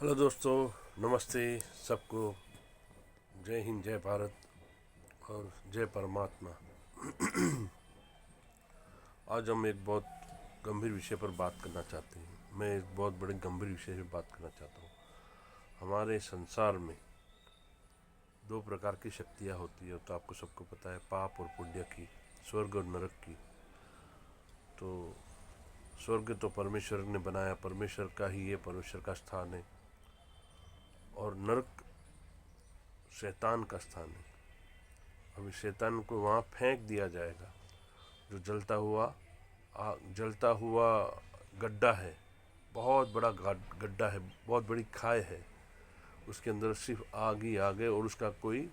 Hello दोस्तों, नमस्ते सबको। जय हिंद, जय भारत और जय परमात्मा। आज हम एक बहुत गंभीर विषय पर बात करना चाहते हैं। मैं एक बहुत बड़े गंभीर विषय पर बात करना चाहता हूँ। हमारे संसार में दो प्रकार की शक्तियाँ होती है, तो आपको सबको पता है, पाप और पुण्य की, स्वर्ग और नरक की। तो स्वर्ग तो परमेश्वर ने बनाया, परमेश्वर का ही है, परमेश्वर का स्थान है। और नरक शैतान का स्थान है। अभी शैतान को वहाँ फेंक दिया जाएगा, जो जलता हुआ गड्ढा है। बहुत बड़ा गड्ढा है, बहुत बड़ी खाई है। उसके अंदर सिर्फ आग ही आग है और उसका कोई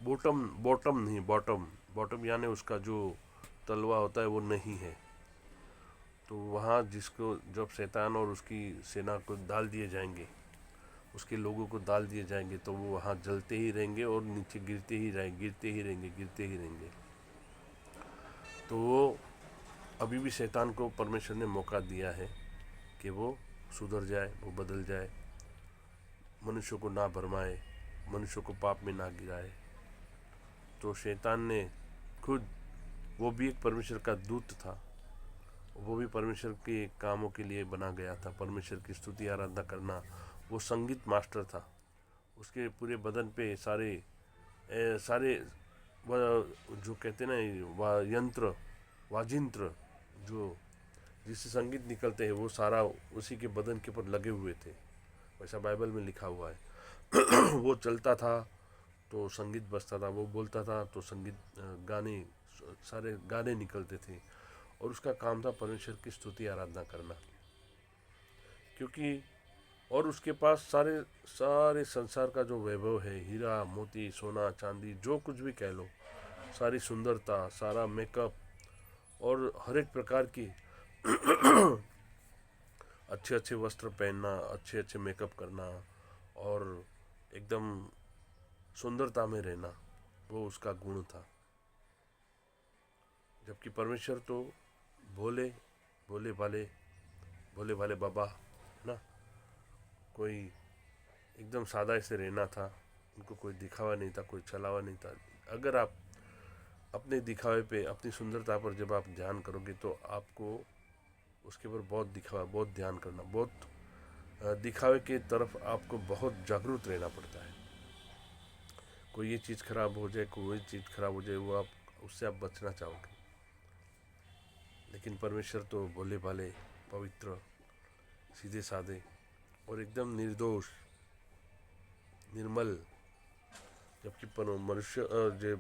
बॉटम बॉटम नहीं, बॉटम बॉटम यानी उसका जो तलवा होता है वो नहीं है। तो वहाँ जिसको जब शैतान और उसकी सेना को डाल दिए जाएंगे, उसके लोगों को डाल दिए जाएंगे, तो वो वहाँ जलते ही रहेंगे और नीचे गिरते ही रहेंगे, गिरते ही रहेंगे, गिरते ही रहेंगे। तो वो अभी भी शैतान को परमेश्वर ने मौका दिया है कि वो सुधर जाए, वो बदल जाए, मनुष्य को ना भरमाए, मनुष्य को पाप में ना गिराए। तो शैतान ने खुद, वो भी एक परमेश्वर का दूत था, वो भी परमेश्वर के कामों के लिए बना गया था, परमेश्वर की स्तुति आराधना करना। वो संगीत मास्टर था। उसके पूरे बदन पे सारे जो कहते हैं ना, यंत्र वाजिंत्र, जो जिससे संगीत निकलते हैं, वो सारा उसी के बदन के ऊपर लगे हुए थे। वैसा बाइबल में लिखा हुआ है। वो चलता था तो संगीत बजता था, वो बोलता था तो संगीत, गाने, सारे गाने निकलते थे। और उसका काम था परमेश्वर की स्तुति आराधना करना। क्योंकि और उसके पास सारे सारे संसार का जो वैभव है, हीरा मोती सोना चांदी, जो कुछ भी कह लो, सारी सुंदरता, सारा मेकअप और हर एक प्रकार की अच्छे अच्छे वस्त्र पहनना, अच्छे अच्छे मेकअप करना और एकदम सुंदरता में रहना, वो उसका गुण था। जबकि परमेश्वर तो भोले भोले भाले भोले भाले बाबा है ना, कोई एकदम सादा ऐसे रहना था। उनको कोई दिखावा नहीं था, कोई छलावा नहीं था। अगर आप अपने दिखावे पे, अपनी सुंदरता पर जब आप ध्यान करोगे, तो आपको उसके ऊपर बहुत दिखावा, बहुत ध्यान करना, बहुत दिखावे के तरफ आपको बहुत जागरूक रहना पड़ता है। कोई ये चीज़ खराब हो जाए, कोई चीज़ खराब हो जाए, वो आप उससे आप बचना चाहोगे। लेकिन परमेश्वर तो भोले भाले, पवित्र, सीधे साधे और एकदम निर्दोष, निर्मल। जबकि मनुष्य,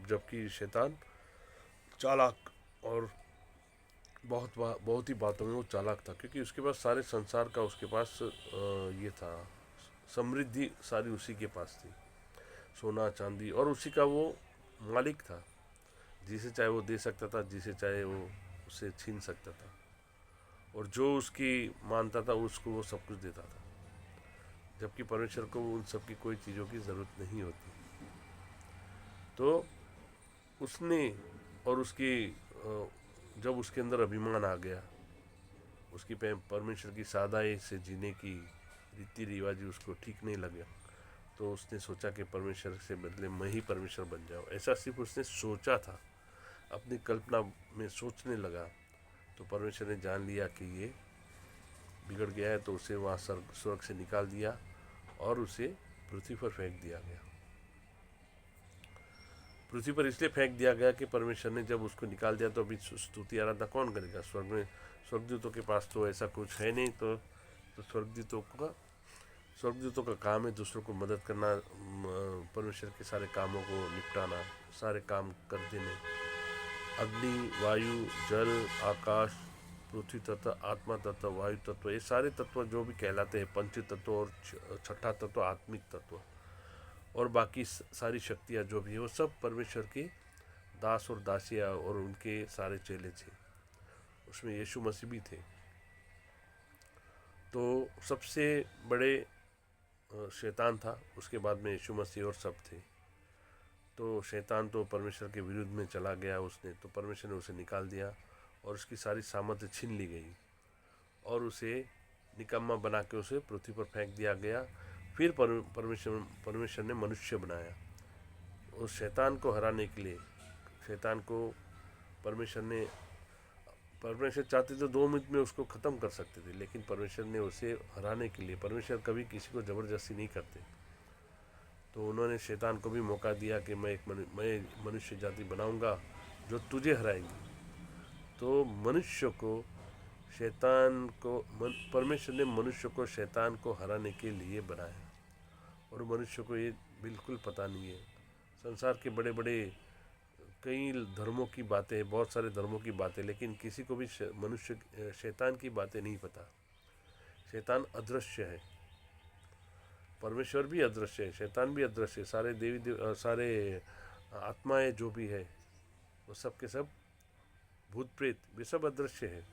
जबकि शैतान चालाक और बहुत ही बातों में वो चालाक था। क्योंकि उसके पास सारे संसार का, उसके पास ये था, समृद्धि सारी उसी के पास थी, सोना चांदी, और उसी का वो मालिक था। जिसे चाहे वो दे सकता था, जिसे चाहे वो उसे छीन सकता था। और जो उसकी मानता था, उसको वो सब कुछ देता था। जबकि परमेश्वर को उन सब की कोई चीज़ों की ज़रूरत नहीं होती। तो उसने और उसकी जब उसके अंदर अभिमान आ गया, उसकी परमेश्वर की सादाई से जीने की रीति रिवाज उसको ठीक नहीं लगा, तो उसने सोचा कि परमेश्वर से बदले मैं ही परमेश्वर बन जाऊँ। ऐसा सिर्फ उसने सोचा था, अपनी कल्पना में सोचने लगा। तो परमेश्वर ने जान लिया कि ये बिगड़ गया है, तो उसे वहाँ स्वर्ग से निकाल दिया और उसे पृथ्वी पर फेंक दिया गया। पृथ्वी पर इसलिए फेंक दिया गया कि परमेश्वर ने जब उसको निकाल दिया, तो अभी स्तुति आराधना कौन करेगा स्वर्ग में? स्वर्गदूतों के पास तो ऐसा कुछ है नहीं। तो स्वर्गदूतों का काम है दूसरों को मदद करना, परमेश्वर के सारे कामों को निपटाना, सारे काम कर देने। अग्नि, वायु, जल, आकाश, पृथ्वी तत्व, आत्मा तत्व, वायु तत्व, ये सारे तत्व जो भी कहलाते हैं पंच तत्व, और छठा तत्व आत्मिक तत्व, और बाकी सारी शक्तियाँ जो भी है, वो सब परमेश्वर के दास और दासियाँ और उनके सारे चेले थे। उसमें यीशु मसीह भी थे। तो सबसे बड़े शैतान था, उसके बाद में यीशु मसीह और सब थे। तो शैतान तो परमेश्वर के विरुद्ध में चला गया, उसने तो परमेश्वर ने उसे निकाल दिया और उसकी सारी सामर्थ्य छीन ली गई और उसे निकम्मा बना के उसे पृथ्वी पर फेंक दिया गया। फिर परमेश्वर ने मनुष्य बनाया। उस शैतान को हराने के लिए, शैतान को परमेश्वर चाहते तो 2 मिनट में उसको ख़त्म कर सकते थे, लेकिन परमेश्वर ने उसे हराने के लिए, परमेश्वर कभी किसी को ज़बरदस्ती नहीं करते, तो उन्होंने शैतान को भी मौका दिया कि मैं मनुष्य जाति बनाऊंगा जो तुझे हराएंगी। तो परमेश्वर ने मनुष्य को शैतान को हराने के लिए बनाया। और मनुष्य को ये बिल्कुल पता नहीं है। संसार के बड़े बड़े कई धर्मों की बातें, बहुत सारे धर्मों की बातें, लेकिन किसी को भी शैतान की बातें नहीं पता। शैतान अदृश्य है, परमेश्वर भी अदृश्य है, शैतान भी अदृश्य है, सारे आत्माएं जो भी है वो सब के सब, भूत प्रेत वे सब अदृश्य है,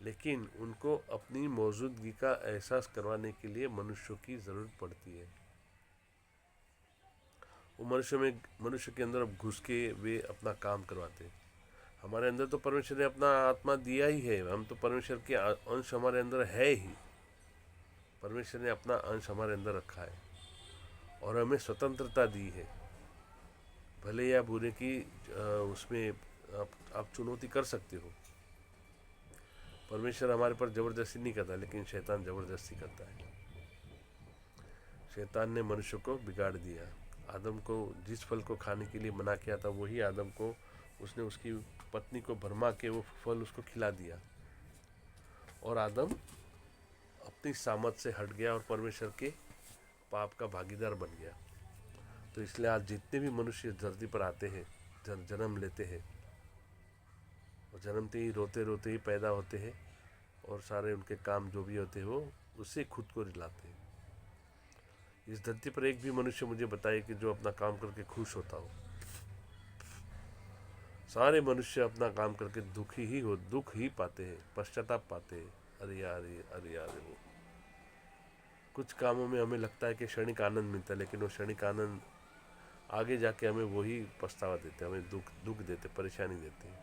लेकिन उनको अपनी मौजूदगी का एहसास करवाने के लिए मनुष्यों की ज़रूरत पड़ती है। वो मनुष्य के अंदर घुस के वे अपना काम करवाते हैं। हमारे अंदर तो परमेश्वर ने अपना आत्मा दिया ही है, हम तो परमेश्वर के अंश हमारे अंदर है ही। परमेश्वर ने अपना अंश हमारे अंदर रखा है और हमें स्वतंत्रता दी है। भले या बुरे की उसमें आप चुनौती कर सकते हो। परमेश्वर हमारे पर ज़बरदस्ती नहीं करता, लेकिन शैतान ज़बरदस्ती करता है। शैतान ने मनुष्य को बिगाड़ दिया। आदम को जिस फल को खाने के लिए मना किया था, वही आदम को उसने उसकी पत्नी को भरमा के वो फल उसको खिला दिया, और आदम अपनी सामत से हट गया और परमेश्वर के पाप का भागीदार बन गया। तो इसलिए आज जितने भी मनुष्य धरती पर आते हैं, जन्म लेते हैं, और जन्मते ही रोते रोते ही पैदा होते हैं, और सारे उनके काम जो भी होते हैं वो उससे खुद को रिलाते हैं। इस धरती पर एक भी मनुष्य मुझे बताए कि जो अपना काम करके खुश होता हो। सारे मनुष्य अपना काम करके दुख ही पाते हैं, पश्चाताप पाते हैं। अरे यार वो कुछ कामों में हमें लगता है कि क्षणिक आनंद मिलता है, लेकिन वो क्षणिक आनंद आगे जाके हमें वही पछतावा देते, हमें दुख देते, परेशानी देते हैं।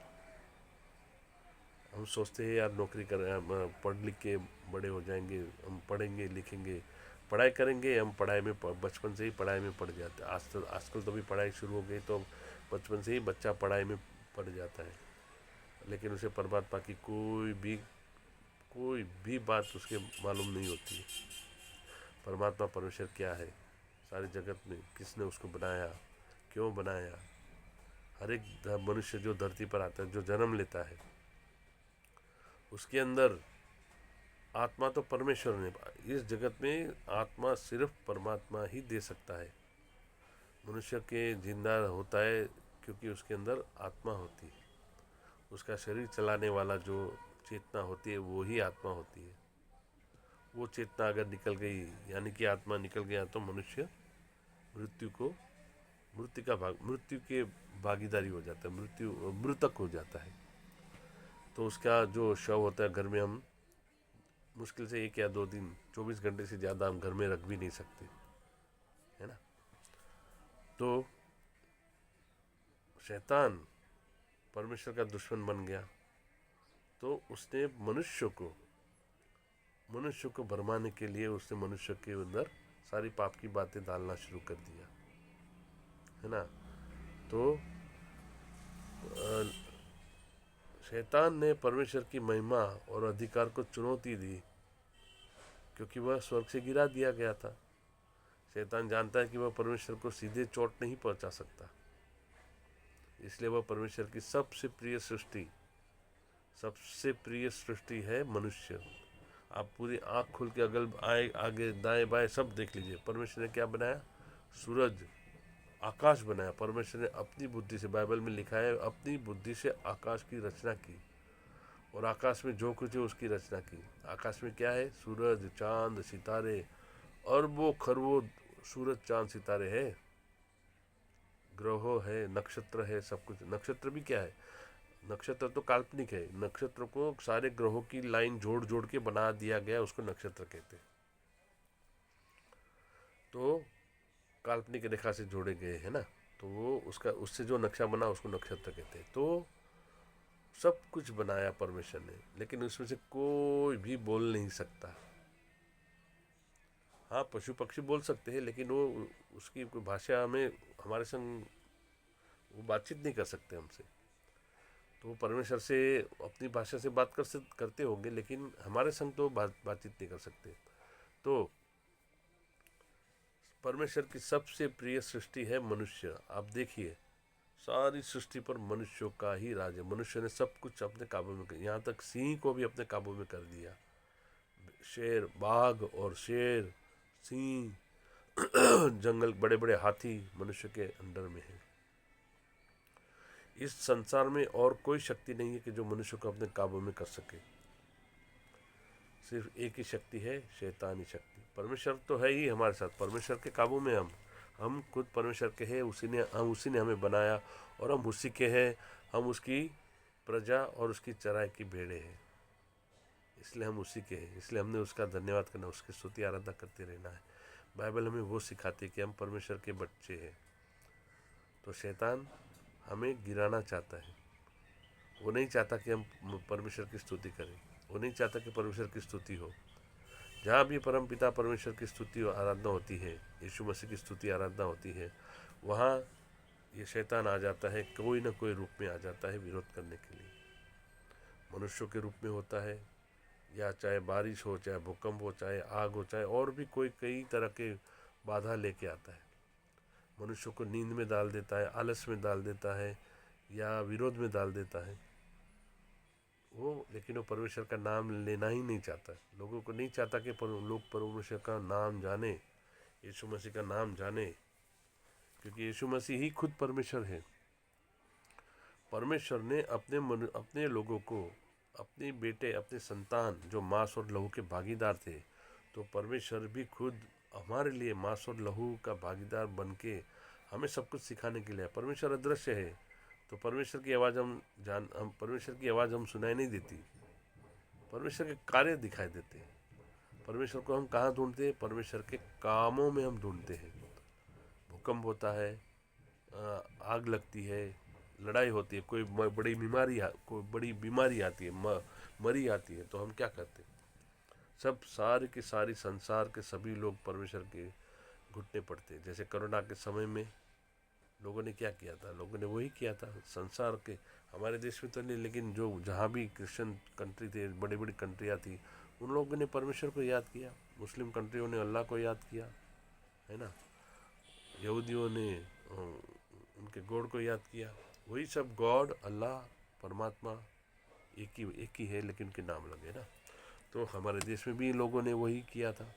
हम सोचते हैं यार नौकरी करें, पढ़ लिख के बड़े हो जाएंगे, हम पढ़ेंगे लिखेंगे, पढ़ाई करेंगे। हम बचपन से ही पढ़ाई में पड़ जाते हैं। आजकल तो भी पढ़ाई शुरू हो गई, तो बचपन से ही बच्चा पढ़ाई में पड़ जाता है, लेकिन उसे परमात्मा की कोई भी बात उसके मालूम नहीं होती है। परमात्मा परमेश्वर क्या है, सारे जगत में किसने उसको बनाया, क्यों बनाया। हर एक मनुष्य जो धरती पर आता है, जो जन्म लेता है, उसके अंदर आत्मा तो परमेश्वर ने, इस जगत में आत्मा सिर्फ परमात्मा ही दे सकता है। मनुष्य के जिंदा होता है क्योंकि उसके अंदर आत्मा होती है। उसका शरीर चलाने वाला जो चेतना होती है वो ही आत्मा होती है। वो चेतना अगर निकल गई, यानी कि आत्मा निकल गया, तो मनुष्य मृत्यु के भागीदारी हो जाता है, मृतक हो जाता है। तो उसका जो शव होता है घर में, हम मुश्किल से 1 या 2 दिन, 24 घंटे से ज़्यादा हम घर में रख भी नहीं सकते, है ना। तो शैतान परमेश्वर का दुश्मन बन गया, तो उसने मनुष्य को भरमाने के लिए उसने मनुष्य के अंदर सारी पाप की बातें डालना शुरू कर दिया, है ना। तो शैतान ने परमेश्वर की महिमा और अधिकार को चुनौती दी, क्योंकि वह स्वर्ग से गिरा दिया गया था। शैतान जानता है कि वह परमेश्वर को सीधे चोट नहीं पहुंचा सकता, इसलिए वह परमेश्वर की सबसे प्रिय सृष्टि है मनुष्य। आप पूरी आँख खुल के आगे दाएं बाएं सब देख लीजिए। परमेश्वर ने क्या बनाया? सूरज, आकाश बनाया। परमेश्वर ने अपनी बुद्धि से, बाइबल में लिखा है, अपनी बुद्धि से आकाश की रचना की, और आकाश में जो कुछ है उसकी रचना की। आकाश में क्या है? सूरज, चांद, सितारे, अरबों खरबों सूरज, चांद, सितारे है, ग्रहों है, नक्षत्र है, सब कुछ। नक्षत्र भी क्या है? नक्षत्र तो काल्पनिक है। नक्षत्र को सारे ग्रहों की लाइन जोड़ जोड़ के बना दिया गया, उसको नक्षत्र कहते हैं। तो काल्पनिक रेखा से जोड़े गए, है ना। तो वो उससे जो नक्शा बना उसको नक्षत्र कहते हैं। तो सब कुछ बनाया परमेश्वर ने, लेकिन उसमें से कोई भी बोल नहीं सकता। हाँ, पशु पक्षी बोल सकते हैं, लेकिन वो उसकी कोई भाषा में हमारे संग वो बातचीत नहीं कर सकते हमसे। तो वो परमेश्वर से अपनी भाषा से बात करते होंगे, लेकिन हमारे संग तो बातचीत नहीं कर सकते। तो परमेश्वर की सबसे प्रिय सृष्टि है मनुष्य। आप देखिए, सारी सृष्टि पर मनुष्यों का ही राज है। मनुष्य ने सब कुछ अपने काबू में कर, यहाँ तक सिंह को भी अपने काबू में कर दिया। शेर, बाघ और शेर, सिंह, जंगल, बड़े बड़े हाथी मनुष्य के अंडर में है। इस संसार में और कोई शक्ति नहीं है कि जो मनुष्य को अपने काबू में कर सके। सिर्फ एक ही शक्ति है, शैतानी शक्ति। परमेश्वर तो है ही हमारे साथ, परमेश्वर के काबू में हम खुद परमेश्वर के हैं। उसी ने हमें बनाया और हम उसी के हैं। हम उसकी प्रजा और उसकी चराई की भेड़े हैं, इसलिए हम उसी के हैं। इसलिए हमने उसका धन्यवाद करना, उसकी स्तुति आराधना करते रहना है। बाइबल हमें वो सिखाती है कि हम परमेश्वर के बच्चे हैं। तो शैतान हमें गिराना चाहता है। वो नहीं चाहता कि हम परमेश्वर की स्तुति करें। वो नहीं चाहता कि परमेश्वर की स्तुति हो। जहाँ भी परमपिता परमेश्वर की स्तुति और आराधना होती है, यीशु मसीह की स्तुति आराधना होती है, वहाँ ये शैतान आ जाता है, कोई ना कोई रूप में आ जाता है विरोध करने के लिए। मनुष्यों के रूप में होता है, या चाहे बारिश हो, चाहे भूकंप हो, चाहे आग हो, चाहे और भी कोई कई तरह के बाधा लेके आता है। मनुष्य को नींद में डाल देता है, आलस में डाल देता है, या विरोध में डाल देता है वो। लेकिन वो परमेश्वर का नाम लेना ही नहीं चाहता। लोगों को नहीं चाहता कि लोग परमेश्वर का नाम जाने, यीशु मसीह का नाम जाने, क्योंकि यीशु मसीह ही खुद परमेश्वर है। परमेश्वर ने अपने लोगों को, अपने बेटे, अपने संतान जो मांस और लहू के भागीदार थे, तो परमेश्वर भी खुद हमारे लिए मांस और लहू का भागीदार बन के हमें सब कुछ सिखाने के लिए। परमेश्वर अदृश्य है, तो परमेश्वर की आवाज़ हम परमेश्वर की आवाज़ हम सुनाई नहीं देती, परमेश्वर के कार्य दिखाई देते हैं। परमेश्वर को हम कहाँ ढूंढते हैं? परमेश्वर के कामों में हम ढूंढते हैं। भूकंप होता है, आग लगती है, लड़ाई होती है, कोई बड़ी बीमारी आती है, मरी आती है, तो हम क्या करते हैं? सब सारे के सारी संसार के सभी लोग परमेश्वर के घुटने पड़ते हैं। जैसे कोरोना के समय में लोगों ने क्या किया था? लोगों ने वही किया था। संसार के, हमारे देश में तो नहीं, लेकिन जो जहाँ भी क्रिश्चियन कंट्री थे, बड़ी बड़ी कंट्रियाँ थी, उन लोगों ने परमेश्वर को याद किया। मुस्लिम कंट्रियों ने अल्लाह को याद किया, है ना। यहूदियों ने उनके गॉड को याद किया। वही सब गॉड, अल्लाह, परमात्मा एक ही है, लेकिन उनके नाम लगे ना। तो हमारे देश में भी लोगों ने वही किया था।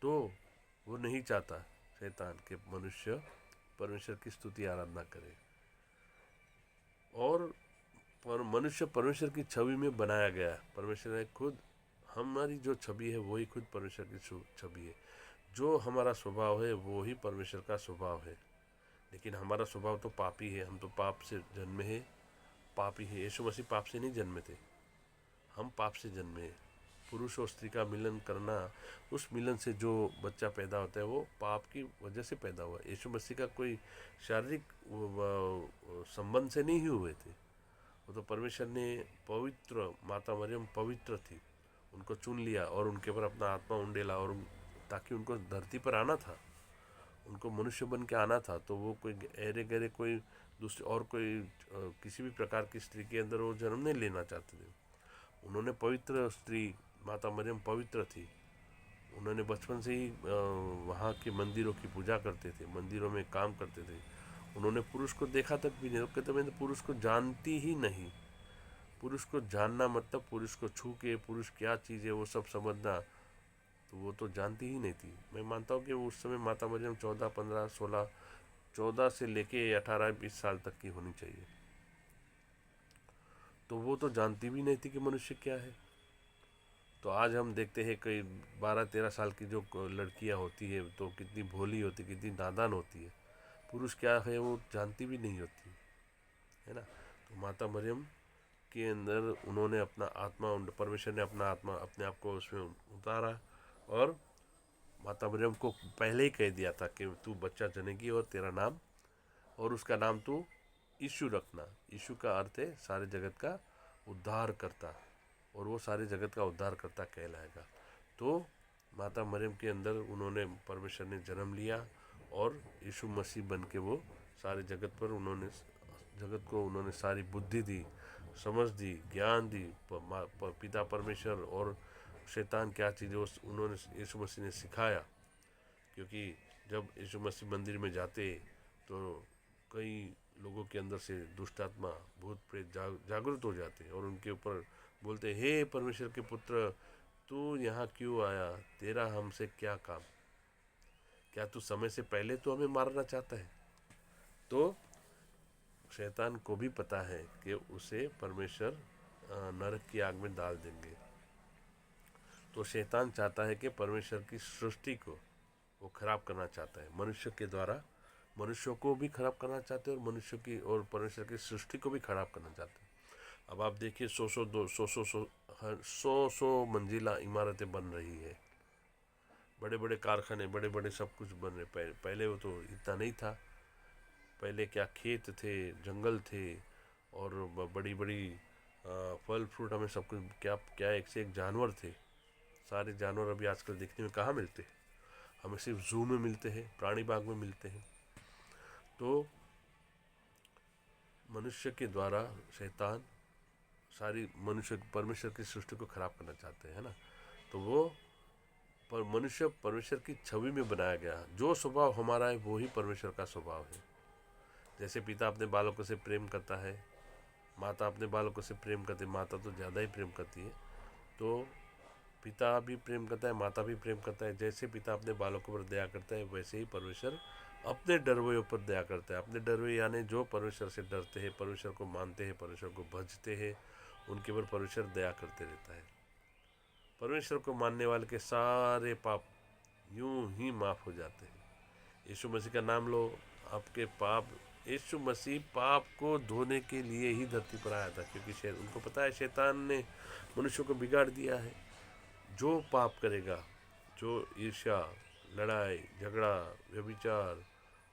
तो वो नहीं चाहता शैतान के मनुष्य परमेश्वर की स्तुति आराधना करे। और मनुष्य परमेश्वर की छवि में बनाया गया है। परमेश्वर है खुद, हमारी जो छवि है वही खुद परमेश्वर की छवि है। जो हमारा स्वभाव है वो ही परमेश्वर का स्वभाव है। लेकिन हमारा स्वभाव तो पापी है, हम तो पाप से जन्मे हैं, पापी है। यीशु मसीह पाप से नहीं जन्मे थे, हम पाप से जन्मे हैं। पुरुष और स्त्री का मिलन करना, उस मिलन से जो बच्चा पैदा होता है वो पाप की वजह से पैदा हुआ। यीशु मसीह का कोई शारीरिक संबंध से नहीं हुए थे। वो तो परमेश्वर ने पवित्र, माता मरियम पवित्र थी, उनको चुन लिया और उनके ऊपर अपना आत्मा उंडेला, और ताकि उनको धरती पर आना था, उनको मनुष्य बन के आना था। तो वो कोई ऐरे गहरे कोई दूसरे और कोई किसी भी प्रकार की स्त्री के अंदर वो जन्म नहीं लेना चाहते थे। उन्होंने पवित्र स्त्री, माता मरियम पवित्र थी। उन्होंने बचपन से ही वहाँ के मंदिरों की पूजा करते थे, मंदिरों में काम करते थे। उन्होंने पुरुष को देखा तक भी नहीं। वो कहते मैं तो पुरुष को जानती ही नहीं। पुरुष को जानना मतलब पुरुष को छू के पुरुष क्या चीज़ है वो सब समझना, तो वो तो जानती ही नहीं थी। मैं मानता हूँ कि उस समय माता मरियम 14, 15, 16, 14 से लेके 18, 20 साल तक की होनी चाहिए। तो वो तो जानती भी नहीं थी कि मनुष्य क्या है। तो आज हम देखते हैं कई 12-13 साल की जो लड़कियां होती है तो कितनी भोली होती, कितनी नादान होती है। पुरुष क्या है वो जानती भी नहीं होती, है ना। तो माता मरियम के अंदर उन्होंने अपना आत्मा, परमेश्वर ने अपना आत्मा, अपने आप को उसमें उतारा, और माता मरियम को पहले ही कह दिया था कि तू बच्चा जनेगी और तेरा नाम, और उसका नाम तू यीशु रखना। यीशु का अर्थ है सारे जगत का उद्धार करता, और वो सारे जगत का उद्धार करता कहलाएगा। तो माता मरियम के अंदर उन्होंने परमेश्वर ने जन्म लिया और यीशु मसीह बन के वो सारे जगत पर जगत को उन्होंने सारी बुद्धि दी, समझ दी, ज्ञान दी। पिता परमेश्वर और शैतान क्या चीज़ है उन्होंने यीशु मसीह ने सिखाया। क्योंकि जब यीशु मसीह मंदिर में जाते तो कई लोगों के अंदर से दुष्ट आत्मा भूत प्रेत जागृत हो जाते और उनके ऊपर बोलते, हे परमेश्वर के पुत्र, तू यहाँ क्यों आया, तेरा हमसे क्या काम, क्या तू समय से पहले तो हमें मारना चाहता है। तो शैतान को भी पता है कि उसे परमेश्वर नरक की आग में डाल देंगे। तो शैतान चाहता है कि परमेश्वर की सृष्टि को वो खराब करना चाहता है, मनुष्य के द्वारा मनुष्यों को भी खराब करना चाहते हैं और मनुष्य की और परमेश्वर की सृष्टि को भी खराब करना चाहते हैं। अब आप देखिए 100 मंजिला इमारतें बन रही है, बड़े बड़े कारखाने, बड़े बड़े सब कुछ बन रहे। पहले वो तो इतना नहीं था। पहले क्या खेत थे, जंगल थे और बड़ी बड़ी फल फ्रूट, हमें सब कुछ क्या क्या एक से एक जानवर थे। सारे जानवर अभी आजकल देखने में कहाँ मिलते, हमें सिर्फ जू में मिलते हैं, प्राणी बाग में मिलते हैं। तो मनुष्य के द्वारा शैतान सारी मनुष्य परमेश्वर की सृष्टि को खराब करना चाहते हैं, है ना। तो वो पर मनुष्य परमेश्वर की छवि में बनाया गया, जो स्वभाव हमारा है वो ही परमेश्वर का स्वभाव है। जैसे पिता अपने बालकों से प्रेम करता है, माता अपने बालकों से प्रेम करती है, माता तो ज़्यादा ही प्रेम करती है। तो पिता भी प्रेम करता है, माता भी प्रेम करता है। जैसे पिता अपने बालकों पर दया करता है, वैसे ही परमेश्वर अपने डरवैयों पर दया करता है। अपने डरवे यानी जो परमेश्वर से डरते हैं, परमेश्वर को मानते हैं, परमेश्वर को भजते हैं, उनके ऊपर परमेश्वर दया करते रहता है। परमेश्वर को मानने वाले के सारे पाप यूं ही माफ़ हो जाते हैं। यीशु मसीह का नाम लो, आपके पाप, यीशु मसीह पाप को धोने के लिए ही धरती पर आया था। क्योंकि उनको पता है शैतान ने मनुष्य को बिगाड़ दिया है। जो पाप करेगा, जो ईर्ष्या, लड़ाई झगड़ा, व्यभिचार,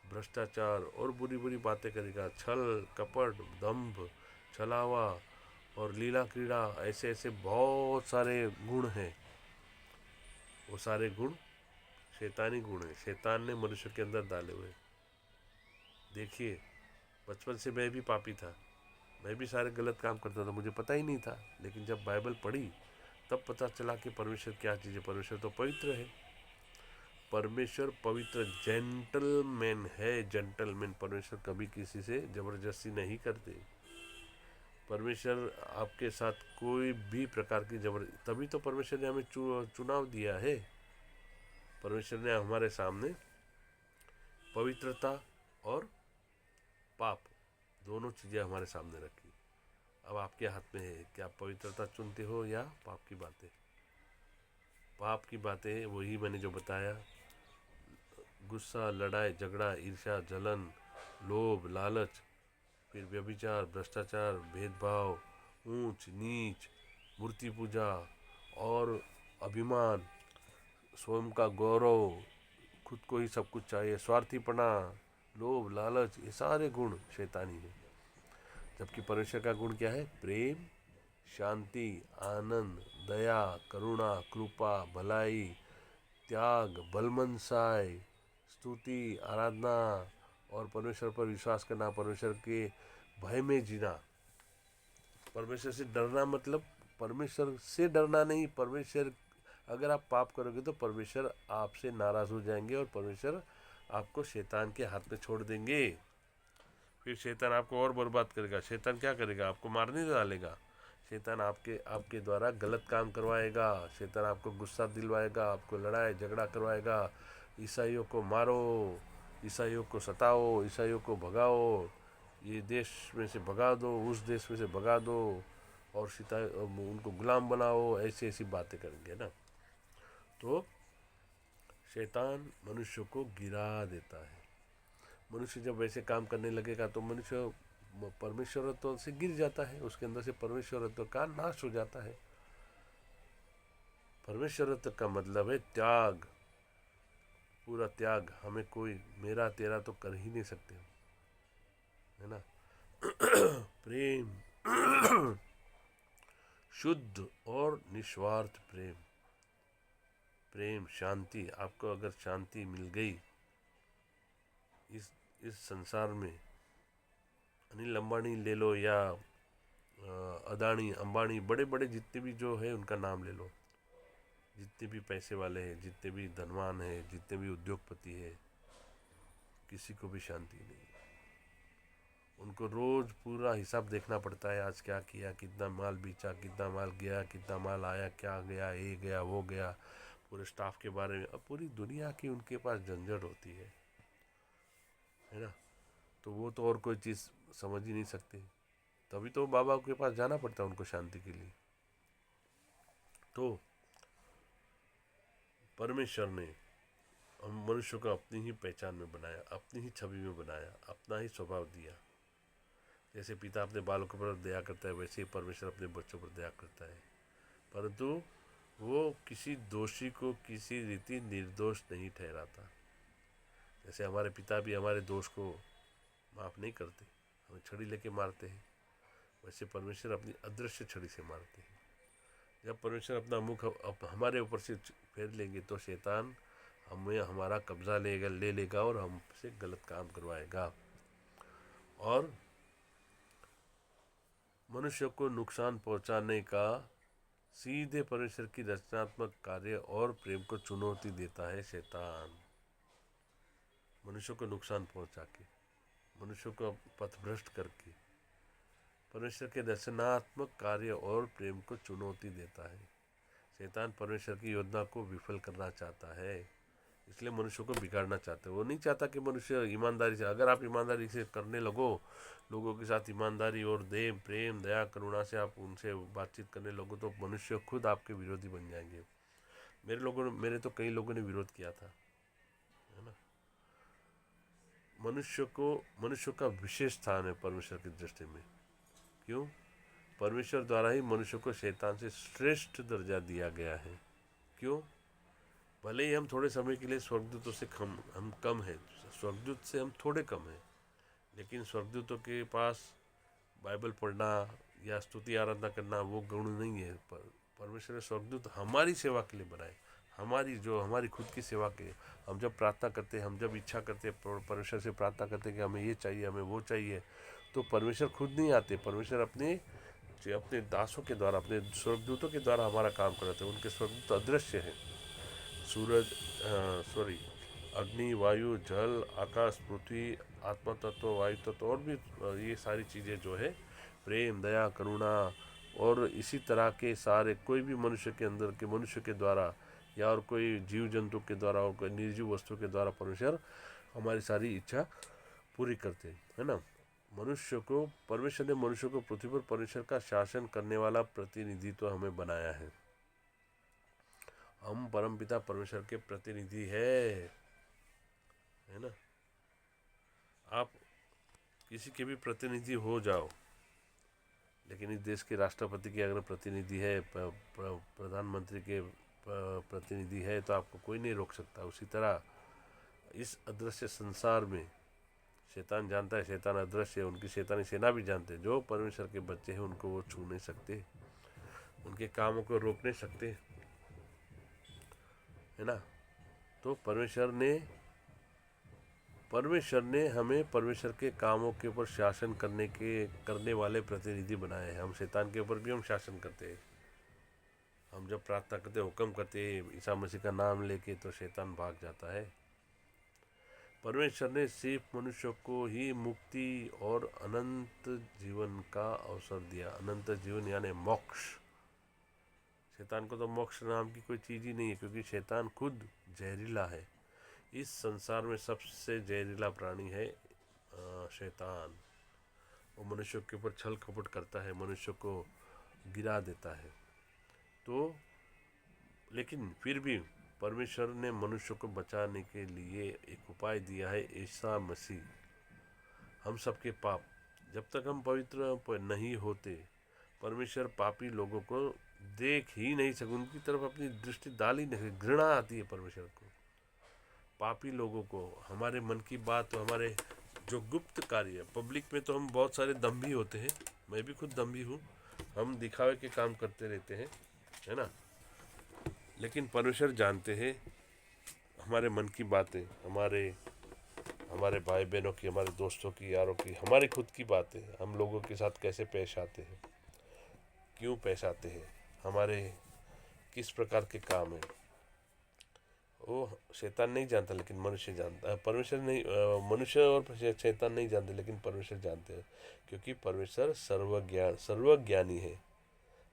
भ्रष्टाचार और बुरी बुरी बातें करेगा, छल कपट, दंभ, छलावा और लीला क्रीड़ा, ऐसे ऐसे बहुत सारे गुण हैं। वो सारे गुण शैतानी गुण है, शैतान ने मनुष्य के अंदर डाले हुए। देखिए, बचपन से मैं भी पापी था, मैं भी सारे गलत काम करता था, मुझे पता ही नहीं था। लेकिन जब बाइबल पढ़ी तब पता चला कि परमेश्वर क्या चीज़ है। परमेश्वर तो पवित्र है, परमेश्वर पवित्र जेंटलमैन है। जेंटलमैन, परमेश्वर कभी किसी से ज़बरदस्ती नहीं करते। परमेश्वर आपके साथ कोई भी प्रकार की तभी तो परमेश्वर ने हमें चुनाव दिया है। परमेश्वर ने हमारे सामने पवित्रता और पाप दोनों चीज़ें हमारे सामने रखी। अब आपके हाथ में है कि आप पवित्रता चुनते हो या पाप की बातें। पाप की बातें वही मैंने जो बताया, गुस्सा, लड़ाई झगड़ा, ईर्ष्या, जलन, लोभ, लालच, फिर व्यभिचार, भ्रष्टाचार, भेदभाव, ऊंच नीच, मूर्ति पूजा और अभिमान, स्वयं का गौरव, खुद को ही सब कुछ चाहिए, स्वार्थीपना, लोभ, लालच, ये सारे गुण शैतानी है। जबकि परमेश्वर का गुण क्या है? प्रेम, शांति, आनंद, दया, करुणा, कृपा, भलाई, त्याग, बलमनसाई, स्तुति, आराधना और परमेश्वर पर विश्वास करना, परमेश्वर के भय में जीना। परमेश्वर से डरना मतलब परमेश्वर से डरना नहीं, परमेश्वर, अगर आप पाप करोगे तो परमेश्वर आपसे नाराज़ हो जाएंगे और परमेश्वर आपको शैतान के हाथ में छोड़ देंगे। फिर शैतान आपको और बर्बाद करेगा। शैतान क्या करेगा? आपको मारने डालेगा। शैतान आपके द्वारा गलत काम करवाएगा। शैतान आपको गुस्सा दिलवाएगा, आपको लड़ाई झगड़ा करवाएगा। ईसाइयों को मारो, ईसाइयों को सताओ, ईसाइयों को भगाओ, ये देश में से भगा दो, उस देश में से भगा दो और उनको गुलाम बनाओ, ऐसी ऐसी बातें करेंगे ना। तो शैतान मनुष्य को गिरा देता है। मनुष्य जब वैसे काम करने लगेगा तो मनुष्य परमेश्वरत्व से गिर जाता है, उसके अंदर से परमेश्वरत्व का नाश हो जाता है। परमेश्वरत्व का मतलब है त्याग, पूरा त्याग। हमें कोई मेरा तेरा तो कर ही नहीं सकते, है ना। प्रेम, शुद्ध और निस्वार्थ प्रेम, प्रेम, शांति, आपको अगर शांति मिल गई इस संसार में, अनिल अंबानी ले लो या अदानी अंबानी, बड़े बड़े जितने भी जो है उनका नाम ले लो, जितने भी पैसे वाले हैं, जितने भी धनवान हैं, जितने भी उद्योगपति हैं, किसी को भी शांति नहीं। उनको रोज़ पूरा हिसाब देखना पड़ता है, आज क्या किया, कितना माल बेचा, कितना माल गया, कितना माल आया, क्या गया, ये गया, वो गया, पूरे स्टाफ के बारे में। अब पूरी दुनिया की उनके पास झंझट होती है ना। तो वो तो और कोई चीज़ समझ ही नहीं सकते, तभी तो बाबा के पास जाना पड़ता है उनको शांति के लिए। तो परमेश्वर ने हम मनुष्य को अपनी ही पहचान में बनाया, अपनी ही छवि में बनाया, अपना ही स्वभाव दिया। जैसे पिता अपने बालकों पर दया करता है, वैसे ही परमेश्वर अपने बच्चों पर दया करता है, परंतु वो किसी दोषी को किसी रीति निर्दोष नहीं ठहराता। जैसे हमारे पिता भी हमारे दोष को माफ़ नहीं करते, हमें छड़ी लेके मारते हैं, वैसे परमेश्वर अपनी अदृश्य छड़ी से मारते हैं। जब परमेश्वर अपना मुख हमारे ऊपर से फेर लेंगे तो शैतान हमें हमारा कब्जा ले लेगा और हमसे गलत काम करवाएगा। और मनुष्य को नुकसान पहुंचाने का सीधे परमेश्वर की रचनात्मक कार्य और प्रेम को चुनौती देता है शैतान। मनुष्य को नुकसान पहुंचा के, मनुष्य को पथभ्रष्ट करके परमेश्वर के रचनात्मक कार्य और प्रेम को चुनौती देता है। शैतान परमेश्वर की योजना को विफल करना चाहता है, इसलिए मनुष्य को बिगाड़ना चाहता है। वो नहीं चाहता कि मनुष्य ईमानदारी से, अगर आप ईमानदारी से करने लगो, लोगों के साथ ईमानदारी और प्रेम, दया, करुणा से आप उनसे बातचीत करने लगो, तो मनुष्य खुद आपके विरोधी बन जाएंगे। मेरे तो कई लोगों ने विरोध किया था, है ना। मनुष्य का विशेष स्थान है परमेश्वर की दृष्टि में। क्यों? परमेश्वर द्वारा ही मनुष्य को शैतान से श्रेष्ठ दर्जा दिया गया है। क्यों? भले ही हम थोड़े समय के लिए स्वर्गदूतों से हम कम हैं, स्वर्गदूत से हम थोड़े कम हैं, लेकिन स्वर्गदूतों के पास बाइबल पढ़ना या स्तुति आराधना करना वो गुण नहीं है। परमेश्वर ने स्वर्गदूत हमारी सेवा के लिए बनाए, हमारी खुद की सेवा के लिए। हम जब प्रार्थना करते हैं, हम जब इच्छा करते हैं, परमेश्वर से प्रार्थना करते हैं कि हमें ये चाहिए, हमें वो चाहिए, तो परमेश्वर खुद नहीं आते, परमेश्वर अपने दासों के द्वारा, अपने स्वर्गदूतों के द्वारा हमारा काम कराते हैं। उनके स्वर्गदूत अदृश्य हैं। अग्नि, वायु, जल, आकाश, पृथ्वी, आत्मा तत्व, वायु तत्व और भी ये सारी चीज़ें जो है, प्रेम, दया, करुणा और इसी तरह के सारे, कोई भी मनुष्य के अंदर के मनुष्य के द्वारा या और कोई जीव जंतु के द्वारा और कोई निर्जीव वस्तु के द्वारा परमेश्वर हमारी सारी इच्छा पूरी करते हैं, है ना। परमेश्वर ने मनुष्य को पृथ्वी पर परमेश्वर का शासन करने वाला प्रतिनिधित्व हमें बनाया है। हम परमपिता परमेश्वर के प्रतिनिधि है ना। आप किसी के भी प्रतिनिधि हो जाओ, लेकिन इस देश के राष्ट्रपति के अगर प्रतिनिधि है, प्रधानमंत्री के प्रतिनिधि है, तो आपको कोई नहीं रोक सकता। उसी तरह इस अदृश्य संसार में शैतान जानता है, शैतान अदृश्य है, उनकी शैतानी सेना भी जानते हैं। जो परमेश्वर के बच्चे हैं उनको वो छू नहीं सकते, उनके कामों को रोक नहीं सकते, है ना। तो परमेश्वर ने हमें परमेश्वर के कामों के ऊपर शासन करने वाले प्रतिनिधि बनाए हैं। हम शैतान के ऊपर भी हम शासन करते हैं। हम जब प्रार्थना करते, हुक्म करते हैं ईसा मसीह का नाम लेके, तो शैतान भाग जाता है। परमेश्वर ने सिर्फ मनुष्य को ही मुक्ति और अनंत जीवन का अवसर दिया। अनंत जीवन यानी मोक्ष। शैतान को तो मोक्ष नाम की कोई चीज़ ही नहीं है, क्योंकि शैतान खुद जहरीला है। इस संसार में सबसे जहरीला प्राणी है शैतान। वो मनुष्य के ऊपर छल कपट करता है, मनुष्य को गिरा देता है। तो लेकिन फिर भी परमेश्वर ने मनुष्य को बचाने के लिए एक उपाय दिया है, ईसा मसीह। हम सबके पाप, जब तक हम पवित्र नहीं होते, परमेश्वर पापी लोगों को देख ही नहीं सकते, उनकी तरफ अपनी दृष्टि डाल ही नहीं, घृणा आती है परमेश्वर को। पापी लोगों को, हमारे मन की बात, तो हमारे जो गुप्त कार्य, पब्लिक में तो हम बहुत सारे दम्भी होते हैं, मैं भी खुद दम्भी हूँ, हम दिखावे के काम करते रहते हैं, है ना। लेकिन परमेश्वर जानते हैं हमारे मन की बातें, हमारे हमारे भाई बहनों की, हमारे दोस्तों की, यारों की, हमारी खुद की बातें, हम लोगों के साथ कैसे पेश आते हैं, क्यों पेश आते हैं, हमारे किस प्रकार के काम है, वो शैतान नहीं जानता लेकिन मनुष्य जानता है। परमेश्वर नहीं, मनुष्य और शैतान नहीं जानते लेकिन परमेश्वर जानते हैं, क्योंकि परमेश्वर सर्वज्ञानी है,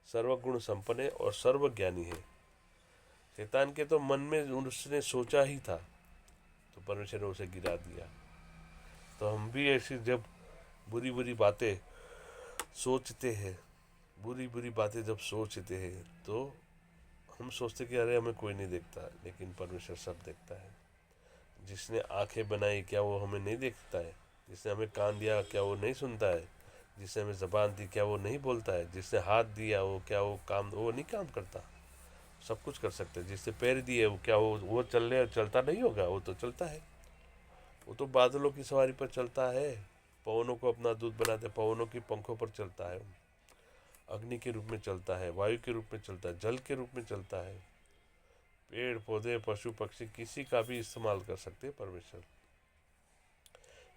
सर्वगुण संपन्न है और सर्वज्ञानी है। शैतान के तो मन में उसने सोचा ही था तो परमेश्वर ने उसे गिरा दिया। तो हम भी ऐसी जब बुरी बुरी बातें सोचते हैं, बुरी बुरी बातें जब सोचते हैं तो हम सोचते कि अरे हमें कोई नहीं देखता, लेकिन परमेश्वर सब देखता है। जिसने आंखें बनाई क्या वो हमें नहीं देखता है? जिसने हमें कान दिया क्या वो नहीं सुनता है? जिसने हमें ज़बान दी क्या वो नहीं बोलता है? जिसने हाथ दिया वो क्या वो नहीं काम करता? सब कुछ कर सकते हैं। जिसने पैर दिए वो क्या वो चलता नहीं होगा? वो तो चलता है। वो तो बादलों की सवारी पर चलता है, पवनों को अपना दूत बनाते, पवनों की पंखों पर चलता है, अग्नि के रूप में चलता है, वायु के रूप में चलता है, जल के रूप में चलता है। पेड़ पौधे पशु पक्षी किसी का भी इस्तेमाल कर सकते हैं परमेश्वर,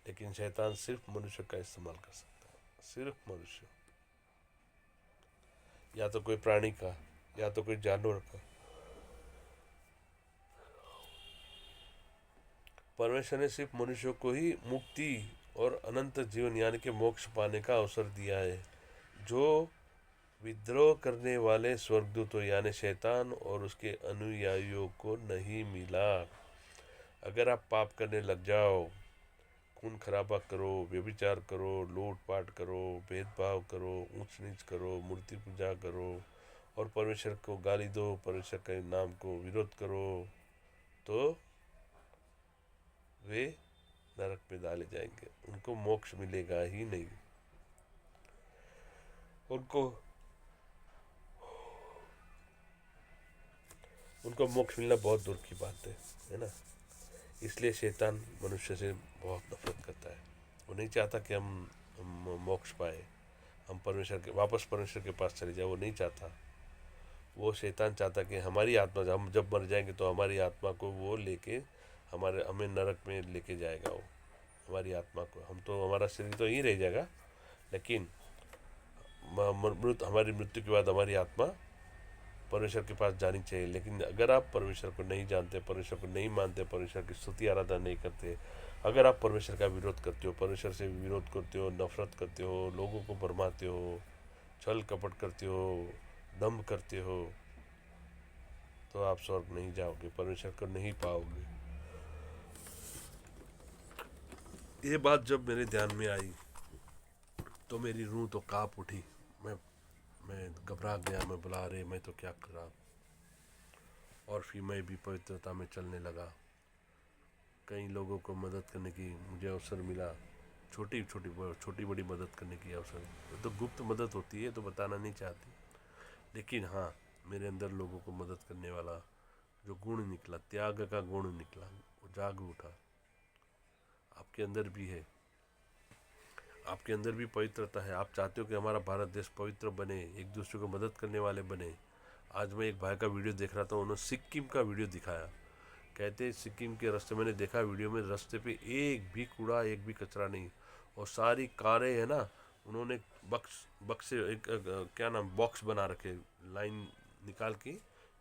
लेकिन शैतान सिर्फ मनुष्य का इस्तेमाल कर सकता है, सिर्फ मनुष्य, या तो कोई प्राणी का, या तो कोई जानवर का। परमेश्वर ने सिर्फ मनुष्य को ही मुक्ति और अनंत जीवन यानी कि मोक्ष पाने का अवसर दिया है। जो विद्रोह करने वाले स्वर्गदूतों यानी शैतान और उसके अनुयायियों को नहीं मिला। अगर आप पाप करने लग जाओ, खून खराबा करो, व्यभिचार करो, लूट पाट करो, भेदभाव करो, ऊंच नीच करो, मूर्ति पूजा करो और परमेश्वर को गाली दो, परमेश्वर के नाम को विरोध करो, तो वे नरक में डाले जाएंगे। उनको मोक्ष मिलेगा ही नहीं। उनको उनको मोक्ष मिलना बहुत दूर की बात है ना। इसलिए शैतान मनुष्य से बहुत नफरत करता है। वो नहीं चाहता कि हम मोक्ष पाए, हम वापस परमेश्वर के पास चले जाए। वो नहीं चाहता। वो शैतान चाहता कि हमारी आत्मा, हम जब मर जाएंगे तो हमारी आत्मा को वो लेके हमें नरक में लेके जाएगा। वो हमारी आत्मा को, हम तो हमारा शरीर तो यहीं रह जाएगा, लेकिन हमारी मृत्यु के बाद हमारी आत्मा परमेश्वर के पास जानी चाहिए। लेकिन अगर आप परमेश्वर को नहीं जानते, परमेश्वर को नहीं मानते, परमेश्वर की स्तुति आराधना नहीं करते, अगर आप परमेश्वर का विरोध करते हो, परमेश्वर से विरोध करते हो, नफरत करते हो, लोगों को भरमाते हो, छल कपट करते हो, दम्भ करते हो, तो आप स्वर्ग नहीं जाओगे, परमेश्वर को नहीं पाओगे। ये बात जब मेरे ध्यान में आई तो मेरी रूह तो काँप उठी। मैं मैं घबरा गया। मैं बोला अरे मैं तो क्या करा। और फिर मैं भी पवित्रता में चलने लगा। कई लोगों को मदद करने की मुझे अवसर मिला, छोटी बड़ी मदद करने की अवसर। तो गुप्त मदद होती है तो बताना नहीं चाहती, लेकिन हाँ, मेरे अंदर लोगों को मदद करने वाला जो गुण निकला, त्याग का गुण निकला, वो जाग उठा। आपके अंदर भी है, आपके अंदर भी पवित्रता है। आप चाहते हो कि हमारा भारत देश पवित्र बने, एक दूसरे को मदद करने वाले बने। आज मैं एक भाई का वीडियो देख रहा था, उन्होंने सिक्किम का वीडियो दिखाया। कहते सिक्किम के रास्ते, मैंने देखा वीडियो में, रास्ते पे एक भी कूड़ा, एक भी कचरा नहीं, और सारी कारें है ना, उन्होंने बक्से क्या नाम बॉक्स बना रखे, लाइन निकाल के,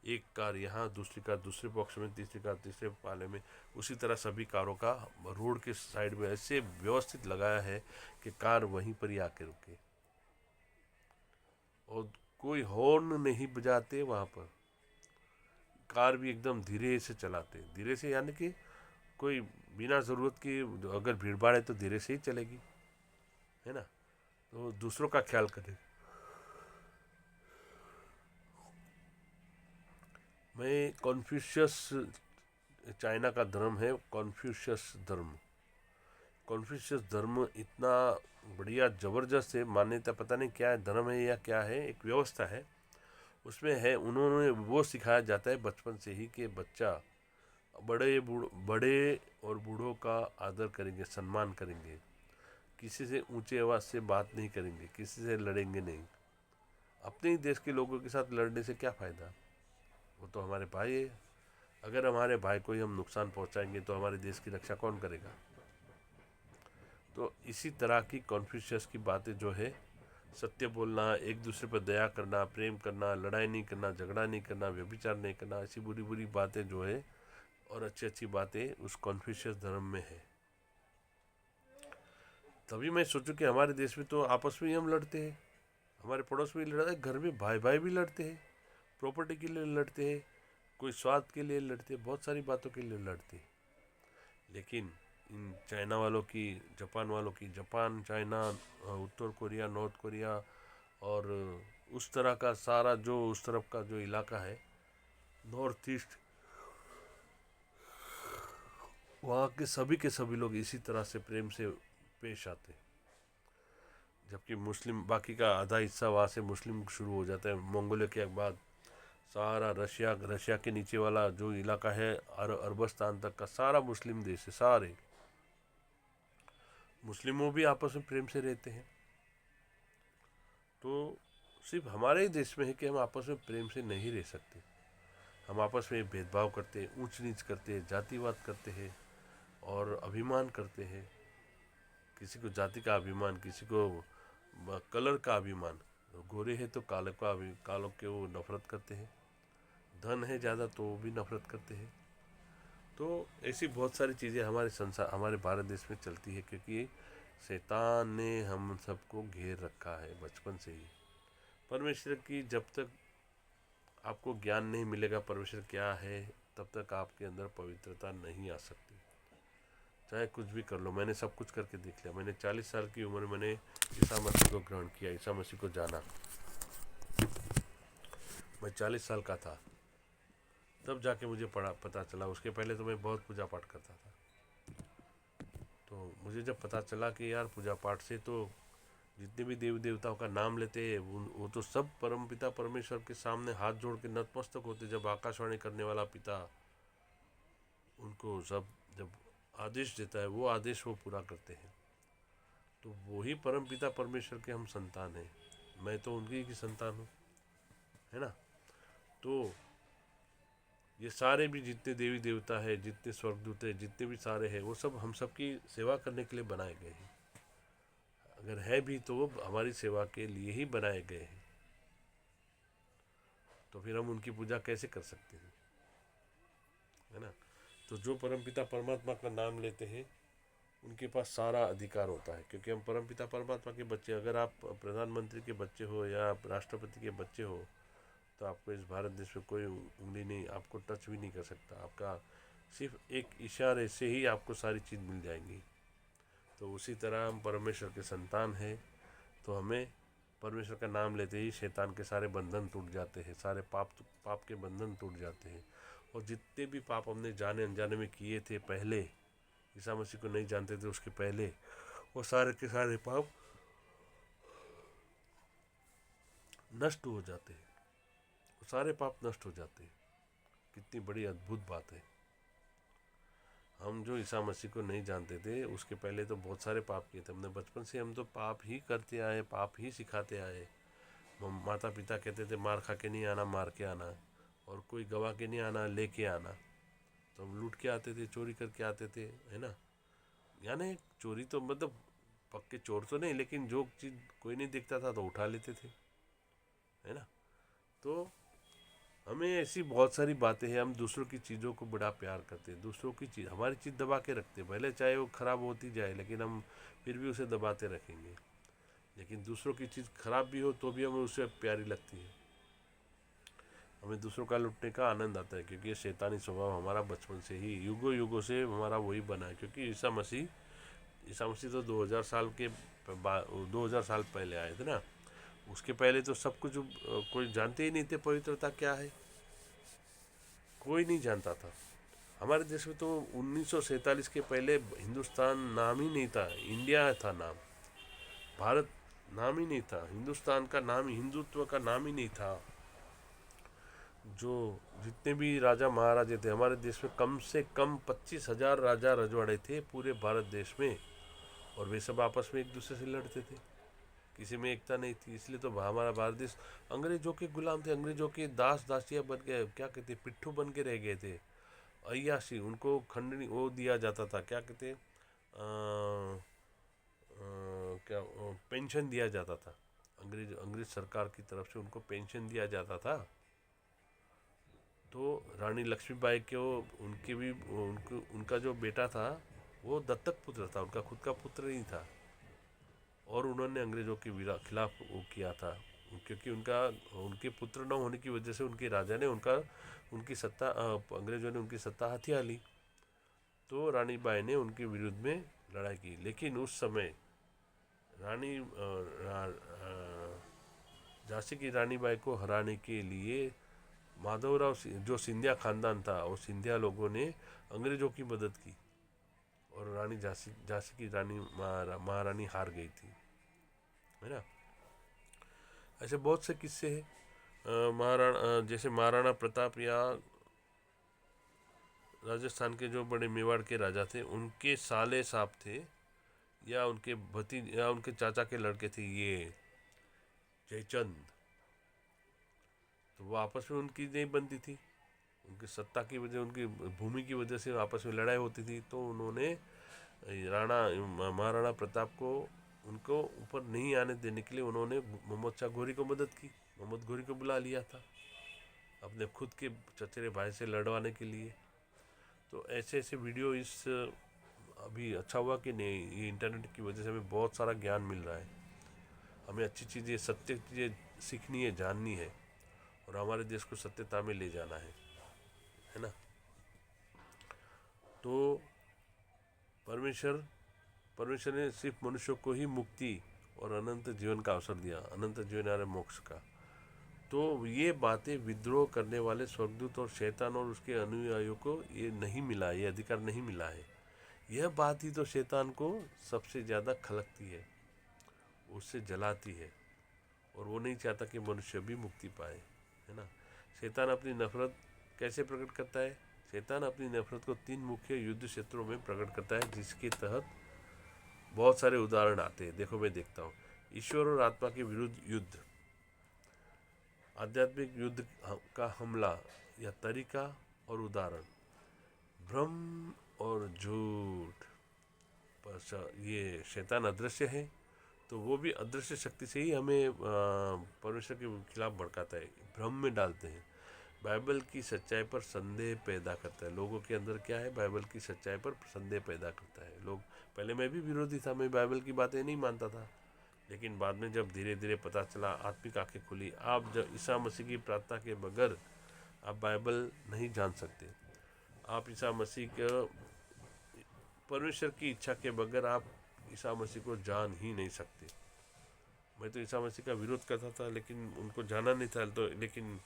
एक कार यहाँ, दूसरी कार दूसरे बॉक्स में, तीसरी कार तीसरे पाले में, उसी तरह सभी कारों का रोड के साइड में ऐसे व्यवस्थित लगाया है कि कार वहीं पर ही आके रुके। और कोई हॉर्न नहीं बजाते वहाँ पर। कार भी एकदम धीरे से चलाते, धीरे से यानी कि कोई बिना ज़रूरत के, अगर भीड़ भाड़ है तो धीरे से ही चलेगी, है ना। तो दूसरों का ख्याल करें। मैं कॉन्फ्यूशियस, चाइना का धर्म है कॉन्फ्यूशियस धर्म। कॉन्फ्यूशियस धर्म इतना बढ़िया ज़बरदस्त है, मान्यता पता नहीं क्या है, धर्म है या क्या है, एक व्यवस्था है उसमें है। उन्होंने वो सिखाया जाता है बचपन से ही कि बच्चा बड़े और बूढ़ों का आदर करेंगे, सम्मान करेंगे, किसी से ऊंचे आवाज़ से बात नहीं करेंगे, किसी से लड़ेंगे नहीं। अपने ही देश के लोगों के साथ लड़ने से क्या फ़ायदा। वो तो हमारे भाई है। अगर हमारे भाई को ही हम नुकसान पहुंचाएंगे तो हमारे देश की रक्षा कौन करेगा? तो इसी तरह की कॉन्फ्यूशियस की बातें जो है, सत्य बोलना, एक दूसरे पर दया करना, प्रेम करना, लड़ाई नहीं करना, झगड़ा नहीं करना, व्यभिचार नहीं करना, ऐसी बुरी बुरी बातें जो है और अच्छी अच्छी बातें उस कॉन्फ्यूशियस धर्म में है। तभी मैं सोचूं कि हमारे देश में तो आपस में ही हम लड़ते हैं, हमारे पड़ोस में ही लड़ते हैं, घर में भाई भाई भी लड़ते हैं, प्रॉपर्टी के लिए लड़ते हैं, कोई स्वार्थ के लिए लड़ते हैं, बहुत सारी बातों के लिए लड़ते हैं। लेकिन इन चाइना वालों की, जापान वालों की, जापान, चाइना, उत्तर कोरिया, नॉर्थ कोरिया और उस तरह का सारा जो उस तरफ का जो इलाका है नॉर्थ ईस्ट, वहाँ के सभी लोग इसी तरह से प्रेम से पेश आते हैं। जबकि मुस्लिम बाकी का आधा हिस्सा वहाँ से मुस्लिम शुरू हो जाता है। मंगोलिया के बाद सारा रशिया के नीचे वाला जो इलाका है अरबस्तान तक का सारा मुस्लिम देश है। सारे मुस्लिमों भी आपस में प्रेम से रहते हैं। तो सिर्फ हमारे ही देश में है कि हम आपस में प्रेम से नहीं रह सकते। हम आपस में भेदभाव करते हैं, ऊंच नीच करते हैं, जातिवाद करते हैं और अभिमान करते हैं। किसी को जाति का अभिमान, किसी को कलर का अभिमान, गोरे हैं तो कालों के वो नफरत करते हैं, धन है ज़्यादा तो वो भी नफरत करते हैं। तो ऐसी बहुत सारी चीज़ें हमारे भारत देश में चलती है, क्योंकि शैतान ने हम सबको घेर रखा है बचपन से ही। परमेश्वर की जब तक आपको ज्ञान नहीं मिलेगा परमेश्वर क्या है, तब तक आपके अंदर पवित्रता नहीं आ सकती। चाहे कुछ भी कर लो, मैंने सब कुछ करके देख लिया। मैंने 40 साल की उम्र में मैंने ईसा मसीह को ग्रहण किया, ईसा मसीह को जाना। मैं 40 साल का था तब जाके मुझे पता चला। उसके पहले तो मैं बहुत पूजा पाठ करता था। तो मुझे जब पता चला कि यार पूजा पाठ से तो जितने भी देवी देवताओं का नाम लेते हैं वो तो सब परमपिता परमेश्वर के सामने हाथ जोड़ के नतमस्तक होते। जब आकाशवाणी करने वाला पिता उनको सब जब आदेश देता है, वो आदेश वो पूरा करते हैं। तो वही परमपिता परमेश्वर के हम संतान हैं। मैं तो उनकी ही संतान हूँ, है ना। तो ये सारे भी जितने देवी देवता है, जितने स्वर्गदूत है, जितने भी सारे हैं, वो सब हम सब की सेवा करने के लिए बनाए गए हैं। अगर है भी तो वो हमारी सेवा के लिए ही बनाए गए हैं। तो फिर हम उनकी पूजा कैसे कर सकते हैं, है ना। तो जो परमपिता परमात्मा का नाम लेते हैं उनके पास सारा अधिकार होता है, क्योंकि हम परमपिता परमात्मा के बच्चे। अगर आप प्रधानमंत्री के बच्चे हो या आप राष्ट्रपति के बच्चे हो तो आपको इस भारत देश में कोई उंगली नहीं, आपको टच भी नहीं कर सकता। आपका सिर्फ एक इशारे से ही आपको सारी चीज़ मिल जाएंगी। तो उसी तरह हम परमेश्वर के संतान हैं, तो हमें परमेश्वर का नाम लेते ही शैतान के सारे बंधन टूट जाते हैं, सारे पाप के बंधन टूट जाते हैं। और जितने भी पाप हमने जाने अनजाने में किए थे पहले, ईसा मसीह को नहीं जानते थे उसके पहले, वो सारे के सारे पाप नष्ट हो जाते हैं। वो सारे पाप नष्ट हो जाते हैं। कितनी बड़ी अद्भुत बात है। हम जो ईसा मसीह को नहीं जानते थे उसके पहले तो बहुत सारे पाप किए थे हमने। बचपन से हम तो पाप ही करते आए, पाप ही सिखाते आए। माता पिता कहते थे मार खा के नहीं आना, मार के आना, और कोई गवा के नहीं आना, लेके आना। तो हम लूट के आते थे, चोरी करके आते थे, है ना। यानी चोरी तो मतलब पक्के चोर तो नहीं, लेकिन जो चीज़ कोई नहीं देखता था तो उठा लेते थे, है ना। तो हमें ऐसी बहुत सारी बातें हैं। हम दूसरों की चीज़ों को बड़ा प्यार करते हैं, दूसरों की चीज़ हमारी चीज़ दबा के रखते हैं, भले चाहे वो ख़राब होती जाए लेकिन हम फिर भी उसे दबाते रखेंगे। लेकिन दूसरों की चीज़ खराब भी हो तो भी हमें उसे प्यारी लगती है। हमें दूसरों का लुटने का आनंद आता है, क्योंकि ये शैतानी स्वभाव हमारा बचपन से ही युगों युगों से हमारा वही बना है। क्योंकि ईसा मसीह तो 2000 साल के 2000 साल पहले आए थे ना। उसके पहले तो सब कुछ कोई जानते ही नहीं थे पवित्रता क्या है, कोई नहीं जानता था। हमारे देश में तो 1947 के पहले हिंदुस्तान नाम ही नहीं था, इंडिया था नाम, भारत नाम ही नहीं था, हिंदुस्तान का नाम, हिंदुत्व का नाम ही नहीं था। जो जितने भी राजा महाराजे थे हमारे देश में, कम से कम 25,000 राजा रजवाड़े थे पूरे भारत देश में, और वे सब आपस में एक दूसरे से लड़ते थे। किसी में एकता नहीं थी, इसलिए तो हमारा भारत देश अंग्रेजों के गुलाम थे, अंग्रेजों के दास दासिया बन गए, क्या कहते, पिट्ठू बन के रह गए थे, अय्याशी, उनको खंडनी वो दिया जाता था, क्या कहते, क्या पेंशन दिया जाता था, अंग्रेज सरकार की तरफ से उनको पेंशन दिया जाता था। तो रानी लक्ष्मीबाई को उनके भी उनका जो बेटा था वो दत्तक पुत्र था, उनका खुद का पुत्र नहीं था, और उन्होंने अंग्रेज़ों के खिलाफ वो किया था, क्योंकि उनके पुत्र न होने की वजह से उनके राजा ने उनकी सत्ता, अंग्रेज़ों ने उनकी सत्ता हथिया ली। तो रानी बाई ने उनके विरुद्ध में लड़ाई की, लेकिन उस समय रानी झांसी की रानी बाई को हराने के लिए माधवराव जो सिंधिया खानदान था, वो सिंधिया लोगों ने अंग्रेज़ों की मदद की, और रानी झांसी की रानी महारानी हार गई थी, है ना। ऐसे बहुत से किस्से हैं, जैसे महाराणा प्रताप या राजस्थान के जो बड़े मेवाड़ के राजा थे, उनके साले साहब थे, या उनके भतीजे या उनके चाचा के लड़के थे, ये जयचंद। तो वो आपस में उनकी नहीं बनती थी, उनकी सत्ता की वजह, उनकी भूमि की वजह से आपस में लड़ाई होती थी। तो उन्होंने महाराणा प्रताप को उनको ऊपर नहीं आने देने के लिए उन्होंने मोहम्मद शाह घोरी को मदद की, मोहम्मद घोरी को बुला लिया था अपने खुद के चचेरे भाई से लड़वाने के लिए। तो ऐसे ऐसे वीडियो अभी अच्छा हुआ कि नहीं, ये इंटरनेट की वजह से हमें बहुत सारा ज्ञान मिल रहा है, हमें अच्छी चीज़ें, सत्य चीज़ें सीखनी है, जाननी है, और हमारे देश को सत्यता में ले जाना है ना। तो परमेश्वर ने सिर्फ मनुष्य को ही मुक्ति और अनंत जीवन का अवसर दिया, अनंत जीवन यानी मोक्ष का। तो ये बातें विद्रोह करने वाले स्वर्गदूत और शैतान और उसके अनुयायियों को ये नहीं मिला, ये अधिकार नहीं मिला है। यह बात ही तो शैतान को सबसे ज़्यादा खलकती है, उससे जलाती है, और वो नहीं चाहता कि मनुष्य भी मुक्ति पाए, है ना। शैतान अपनी नफरत कैसे प्रकट करता है? शैतान अपनी नफरत को 3 मुख्य युद्ध क्षेत्रों में प्रकट करता है, जिसके तहत बहुत सारे उदाहरण आते हैं। देखो मैं देखता हूँ। ईश्वर और आत्मा के विरुद्ध युद्ध, आध्यात्मिक युद्ध का हमला या तरीका और उदाहरण, भ्रम और झूठ। ये शैतान अदृश्य है, तो वो भी अदृश्य शक्ति से ही हमें परमेश्वर के खिलाफ भड़काता है, भ्रम में डालते हैं। बाइबल की सच्चाई पर संदेह पैदा करता है, लोगों के अंदर क्या है, बाइबल की सच्चाई पर संदेह पैदा करता है। लोग, पहले मैं भी विरोधी था, मैं बाइबल की बातें नहीं मानता था, लेकिन बाद में जब धीरे धीरे पता चला, आत्मिक आंखें खुली, आप जब ईसा मसीह की प्रार्थना के बगैर आप बाइबल नहीं जान सकते, आप ईसा मसीह के परमेश्वर की इच्छा के बगैर आप ईसा मसीह को जान ही नहीं सकते। मैं तो ईसा मसीह का विरोध करता था, लेकिन उनको जाना नहीं था। तो लेकिन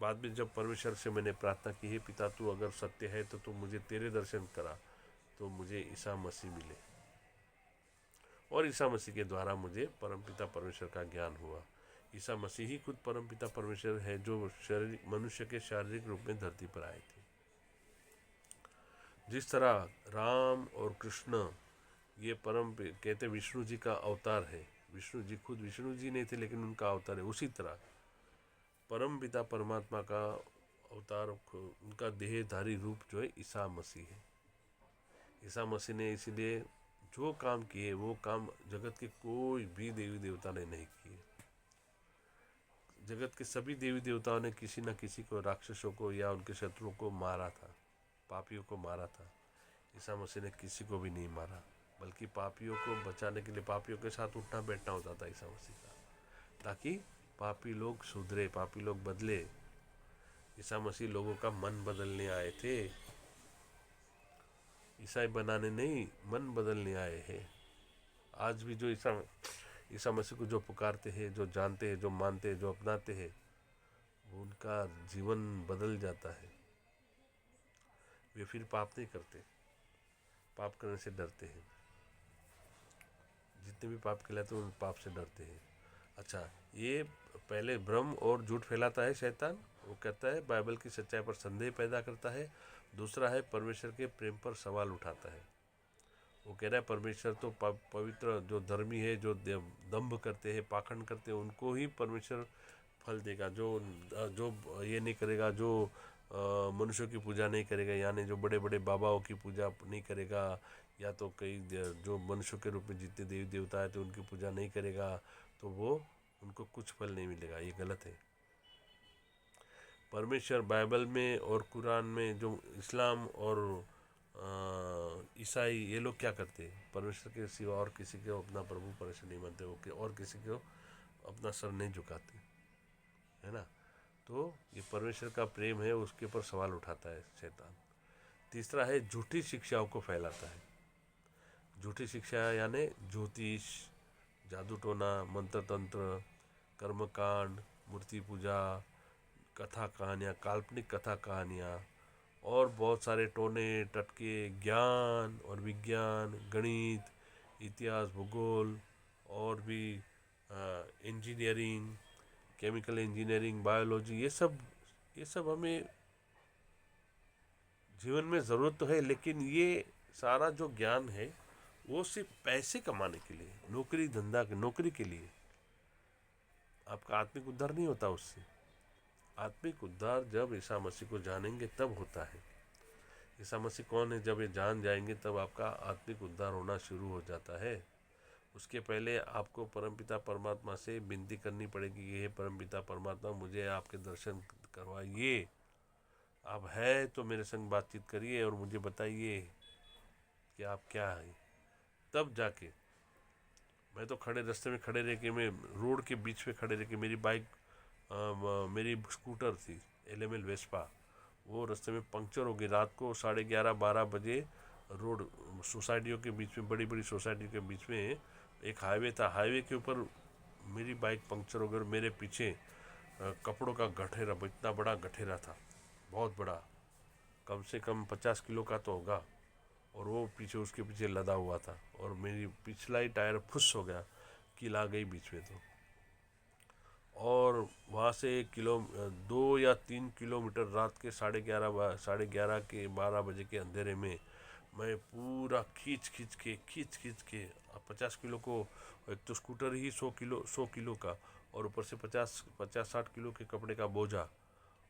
बाद में जब परमेश्वर से मैंने प्रार्थना की, हे पिता, तू अगर सत्य है तो तू मुझे तेरे दर्शन करा, तो मुझे ईसा मसीह मिले, और ईसा मसीह के द्वारा मुझे परमपिता परमेश्वर का ज्ञान हुआ। ईसा मसीह ही खुद परमपिता परमेश्वर है, जो मनुष्य के शारीरिक रूप में धरती पर आए थे। जिस तरह राम और कृष्ण ये कहते विष्णु जी का अवतार है, विष्णु जी खुद विष्णु जी नहीं थे, लेकिन उनका अवतार है। उसी तरह परम पिता परमात्मा का अवतार, उनका देहधारी रूप जो है ईसा मसीह है। ईसा मसीह ने इसलिए जो काम किए, वो काम जगत के कोई भी देवी देवता ने नहीं किए। जगत के सभी देवी देवताओं ने किसी न किसी को, राक्षसों को या उनके शत्रुओं को मारा था, पापियों को मारा था। ईसा मसीह ने किसी को भी नहीं मारा, बल्कि पापियों को बचाने के लिए पापियों के साथ उठना बैठना होता था ईसा मसीह का, ताकि पापी लोग सुधरे, पापी लोग बदले। ईसा मसीह लोगों का मन बदलने आए थे, ईसाई बनाने नहीं, मन बदलने आए हैं। आज भी जो ईसा मसीह को जो पुकारते हैं, जो जानते हैं, जो मानते हैं, जो अपनाते हैं, उनका जीवन बदल जाता है। वे फिर पाप नहीं करते, पाप करने से डरते हैं। जितने भी पाप कहलाते हैं, उन पाप से डरते हैं। अच्छा, ये पहले भ्रम और झूठ फैलाता है शैतान, वो कहता है बाइबल की सच्चाई पर संदेह पैदा करता है। दूसरा है परमेश्वर के प्रेम पर सवाल उठाता है, वो कह रहा है परमेश्वर तो पवित्र, जो धर्मी है, जो दंभ करते हैं, पाखंड करते हैं, उनको ही परमेश्वर फल देगा। जो जो ये नहीं करेगा, जो मनुष्यों की पूजा नहीं करेगा, यानी जो बड़े बड़े बाबाओं की पूजा नहीं करेगा, या तो कई जो मनुष्यों के रूप में जितने देवी देवता है तो उनकी पूजा नहीं करेगा, तो वो उनको कुछ फल नहीं मिलेगा। ये गलत है। परमेश्वर बाइबल में और कुरान में, जो इस्लाम और ईसाई, ये लोग क्या करते हैं, परमेश्वर के सिवा और किसी को अपना प्रभु परमेश्वर नहीं मानते, वो और किसी को अपना सर नहीं झुकाते, है ना। तो ये परमेश्वर का प्रेम है, उसके ऊपर सवाल उठाता है शैतान। तीसरा है झूठी शिक्षाओं को फैलाता है। झूठी शिक्षा यानी ज्योतिष, जादू टोना, मंत्र तंत्र, कर्मकांड, मूर्ति पूजा, कथा कहानियाँ, काल्पनिक कथा कहानियाँ, और बहुत सारे टोने टटके, ज्ञान और विज्ञान, गणित, इतिहास, भूगोल, और भी इंजीनियरिंग, केमिकल इंजीनियरिंग, बायोलॉजी, ये सब हमें जीवन में ज़रूरत तो है, लेकिन ये सारा जो ज्ञान है वो सिर्फ पैसे कमाने के लिए, नौकरी धंधा नौकरी के लिए। आपका आत्मिक उद्धार नहीं होता उससे। आत्मिक उद्धार जब ईसा मसीह को जानेंगे तब होता है। ईसा मसीह कौन है, जब ये जान जाएंगे तब आपका आत्मिक उद्धार होना शुरू हो जाता है। उसके पहले आपको परमपिता परमात्मा से विनती करनी पड़ेगी कि हे परमपिता परमात्मा, मुझे आपके दर्शन करवाइए, आप है तो मेरे संग बातचीत करिए और मुझे बताइए कि आप क्या है। तब जाके, मैं तो खड़े रास्ते में खड़े रह के, मैं रोड के बीच में खड़े रह के, मेरी बाइक मेरी स्कूटर थी LML वेस्पा, वो रास्ते में पंक्चर हो गई रात को 11:30-12 बजे। रोड सोसाइटियों के बीच में, बड़ी बड़ी सोसाइटियों के बीच में एक हाईवे था, हाईवे के ऊपर मेरी बाइक पंक्चर हो गई और मेरे पीछे कपड़ों का गठेरा, इतना बड़ा गठेरा था, बहुत बड़ा, कम से कम 50 किलो का तो होगा, और वो पीछे, उसके पीछे लदा हुआ था, और मेरी पिछला ही टायर फुस हो गया, कील आ गई बीच में। तो और वहाँ से 2 या 3 किलोमीटर रात के 11:30 के 12 बजे के अंधेरे में मैं पूरा खींच खींच के 50 किलो को, एक तो स्कूटर ही 100 किलो का, और ऊपर से 50-60 किलो के कपड़े का बोझा,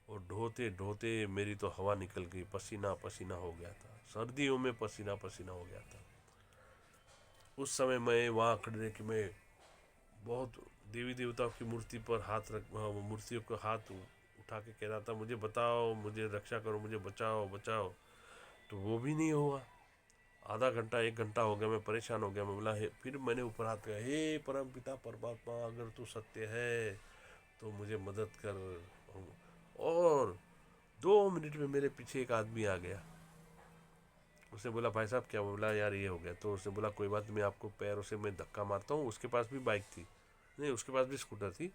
और ढोते ढोते मेरी तो हवा निकल गई, पसीना पसीना हो गया था, सर्दियों में पसीना पसीना हो गया था। उस समय मैं वहाँ खड़े रह के, मैं बहुत देवी देवताओं की मूर्ति पर हाथ रख, मूर्तियों को हाथ उठा के कह रहा था, मुझे बताओ, मुझे रक्षा करो, मुझे बचाओ बचाओ। तो वो भी नहीं हुआ। आधा घंटा 1 घंटा हो गया, मैं परेशान हो गया। मैं बोला, फिर मैंने ऊपर हाथ किया, हे परम पिता परमात्मा, अगर तू सत्य है तो मुझे मदद कर। और 2 मिनट में मेरे पीछे एक आदमी आ गया। उसने बोला, भाई साहब क्या? बोला, यार ये हो गया। तो उसने बोला, कोई बात नहीं, मैं आपको पैरों से मैं धक्का मारता हूँ। उसके पास भी बाइक थी, नहीं उसके पास भी स्कूटर थी।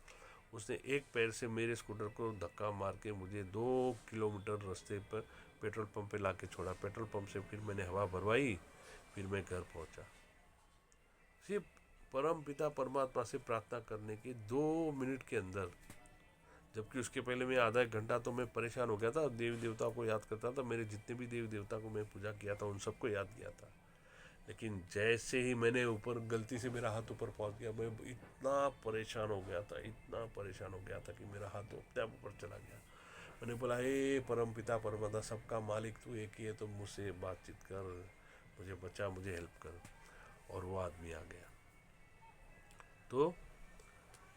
उसने एक पैर से मेरे स्कूटर को धक्का मार के मुझे 2 किलोमीटर रास्ते पर पेट्रोल पंप पे ला के छोड़ा। पेट्रोल पंप से फिर मैंने हवा भरवाई, फिर मैं घर पहुंचा। सिर्फ परम पिता परमात्मा से प्रार्थना करने के 2 मिनट के अंदर। जबकि उसके पहले मैं आधा 1 घंटा तो मैं परेशान हो गया था, देवी देवताओं को याद करता था, मेरे जितने भी देवी देवता को मैं पूजा किया था उन सबको याद किया था। लेकिन जैसे ही मैंने ऊपर, गलती से मेरा हाथ ऊपर पहुंच गया, मैं इतना परेशान हो गया था, इतना परेशान हो गया था कि मेरा हाथ अपने आप ऊपर चला गया। मैंने बोला, हे परम पिता परमात्मा, सबका मालिक तू एक ही है, तो मुझसे बातचीत कर, मुझे बचा, मुझे हेल्प कर। और वो आदमी आ गया। तो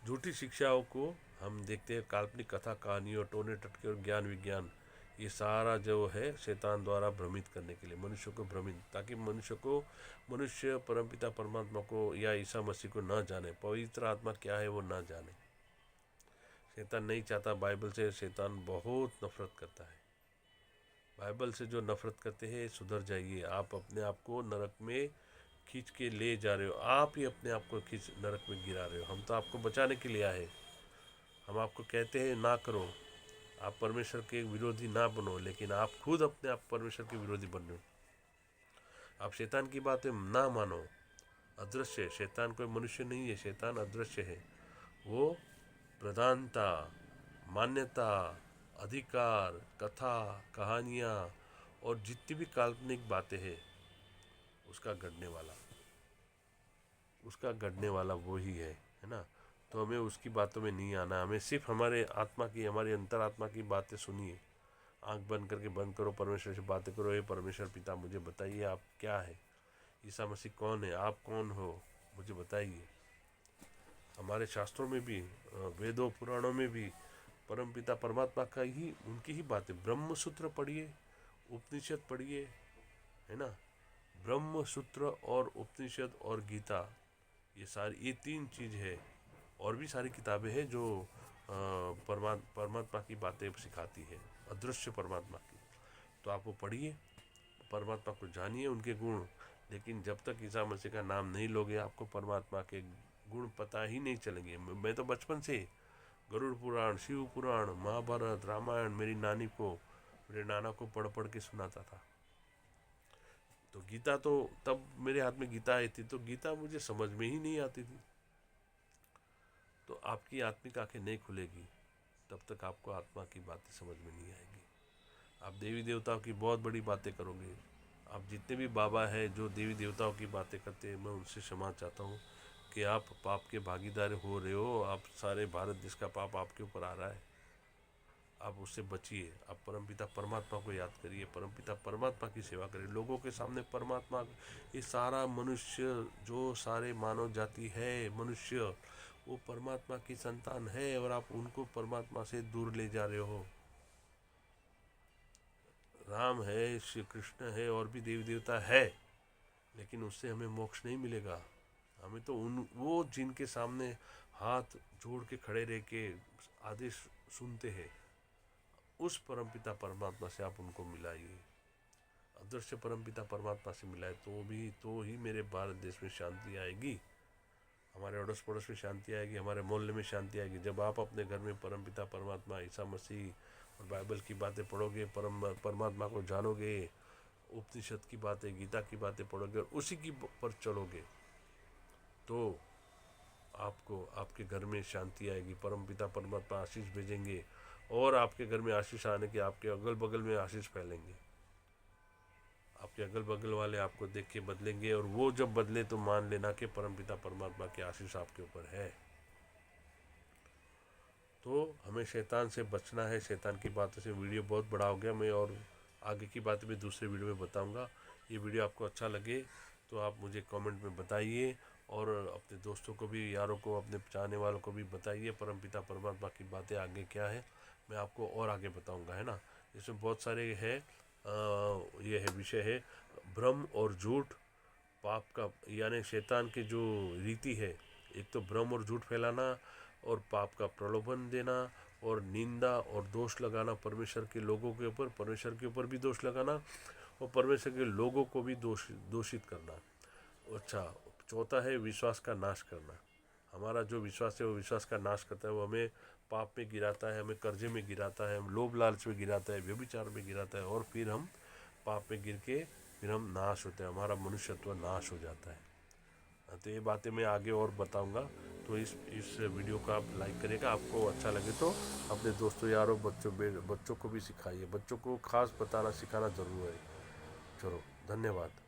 झूठी शिक्षाओं को हम देखते हैं, काल्पनिक कथा कहानियों, टोने टटके और ज्ञान विज्ञान, ये सारा जो है शैतान द्वारा भ्रमित करने के लिए, मनुष्य को भ्रमित, ताकि मनुष्य परमपिता परमात्मा को या ईसा मसीह को ना जाने, पवित्र आत्मा क्या है वो ना जाने। शैतान नहीं चाहता बाइबल से, शैतान बहुत नफरत करता है। बाइबल से जो नफरत करते हैं, सुधर जाइए। आप अपने आप को नरक में खींच के ले जा रहे हो, आप ही अपने आप को खींच नरक में गिरा रहे हो। हम तो आपको बचाने के लिए आए। हम आपको कहते हैं ना करो, आप परमेश्वर के विरोधी ना बनो, लेकिन आप खुद अपने आप परमेश्वर के विरोधी बन रहे हो। आप शैतान की बातें ना मानो। अदृश्य, शैतान कोई मनुष्य नहीं है, शैतान अदृश्य है। वो प्रधानता, मान्यता, अधिकार, कथा कहानियाँ और जितनी भी काल्पनिक बातें हैं, उसका गढ़ने वाला वो ही है ना। तो हमें उसकी बातों में नहीं आना, हमें सिर्फ हमारे आत्मा की, हमारी अंतरात्मा की बातें सुनिए। आंख बंद करके बंद करो, परमेश्वर से बातें करो। ये परमेश्वर पिता मुझे बताइए आप क्या है, ईसा मसीह कौन है, आप कौन हो, मुझे बताइए। हमारे शास्त्रों में भी, वेदों पुराणों में भी परमपिता परमात्मा का ही, उनकी ही बातें। ब्रह्म सूत्र पढ़िए, उपनिषद पढ़िए, है ना। ब्रह्म सूत्र और उपनिषद और गीता, ये 3 चीज़ है। और भी सारी किताबें हैं जो परमात्मा की बातें सिखाती है, अदृश्य परमात्मा की। तो आप वो पढ़िए, परमात्मा को जानिए, उनके गुण। लेकिन जब तक ईसा मसीह का नाम नहीं लोगे, आपको परमात्मा के गुण पता ही नहीं चलेंगे। मैं तो बचपन से गरुड़ पुराण, शिव पुराण, महाभारत, रामायण मेरी नानी को, मेरे नाना को पढ़ पढ़ के सुनाता था। तो गीता तो तब मेरे हाथ में गीता आई थी, तो गीता मुझे समझ में ही नहीं आती थी। तो आपकी आत्मिक आंखें नहीं खुलेगी तब तक आपको आत्मा की बातें समझ में नहीं आएगी। आप देवी देवताओं की बहुत बड़ी बातें करोगे। आप जितने भी बाबा है जो देवी देवताओं की बातें करते हैं, मैं उनसे क्षमा चाहता हूँ कि आप पाप के भागीदार हो रहे हो। आप सारे भारत देश का पाप आपके ऊपर आ रहा है, आप उससे बचिए। आप परमपिता परमात्मा को याद करिए, परमपिता परमात्मा की सेवा करिए। लोगों के सामने परमात्मा, ये सारा मनुष्य, जो सारे मानव जाति है मनुष्य, वो परमात्मा की संतान है, और आप उनको परमात्मा से दूर ले जा रहे हो। राम है, श्री कृष्ण है, और भी देवी देवता है, लेकिन उससे हमें मोक्ष नहीं मिलेगा। हमें तो वो जिनके सामने हाथ जोड़ के खड़े रह के आदेश सुनते हैं, उस परमपिता परमात्मा से आप उनको मिलाइए। अदृश्य परमपिता परमात्मा से मिलाए तो ही मेरे भारत देश में शांति आएगी, हमारे अड़ोस पड़ोस में शांति आएगी, हमारे मोहल्ले में शांति आएगी। जब आप अपने घर में परमपिता परमात्मा, ईसा मसीह और बाइबल की बातें पढ़ोगे, परमात्मा को जानोगे, उपनिषद की बातें, गीता की बातें पढ़ोगे और उसी की पर चलोगे, तो आपको आपके घर में शांति आएगी। परमपिता परमात्मा आशीष भेजेंगे, और आपके घर में आशीष आने के आपके अगल बगल में आशीष फैलेंगे। आपके अगल बगल वाले आपको देख के बदलेंगे, और वो जब बदले तो मान लेना कि परमपिता परमात्मा की आशीष आपके ऊपर है। तो हमें शैतान से बचना है। शैतान की बातों से वीडियो बहुत बड़ा हो गया, मैं और आगे की बातें मैं दूसरे वीडियो में बताऊंगा। ये वीडियो आपको अच्छा लगे तो आप मुझे कमेंट में बताइए, और अपने दोस्तों को भी, यारों को, अपने चाहने वालों को भी बताइए परमपिता परमात्मा की बातें आगे क्या है, मैं आपको और आगे बताऊंगा, है ना। इसमें बहुत सारे है, ये है विषय है भ्रम और झूठ, पाप का, यानी शैतान की जो रीति है, एक तो भ्रम और झूठ फैलाना, और पाप का प्रलोभन देना, और निंदा और दोष लगाना परमेश्वर के लोगों के ऊपर, परमेश्वर के ऊपर भी दोष लगाना, और परमेश्वर के लोगों को भी दोषित करना। अच्छा, चौथा है विश्वास का नाश करना। हमारा जो विश्वास है वो विश्वास का नाश करता है, वो हमें पाप में गिराता है, हमें कर्जे में गिराता है, हम लोभ लालच में गिराता है, व्यभिचार में गिराता है, और फिर हम पाप में गिर के फिर हम नाश होते हैं, हमारा मनुष्यत्व नाश हो जाता है। तो ये बातें मैं आगे और बताऊंगा। तो इस वीडियो को आप लाइक करिएगा, आपको अच्छा लगे तो अपने दोस्तों, यारों, बच्चों को भी सिखाइए। बच्चों को खास बताना सिखाना ज़रूर है। चलो, धन्यवाद।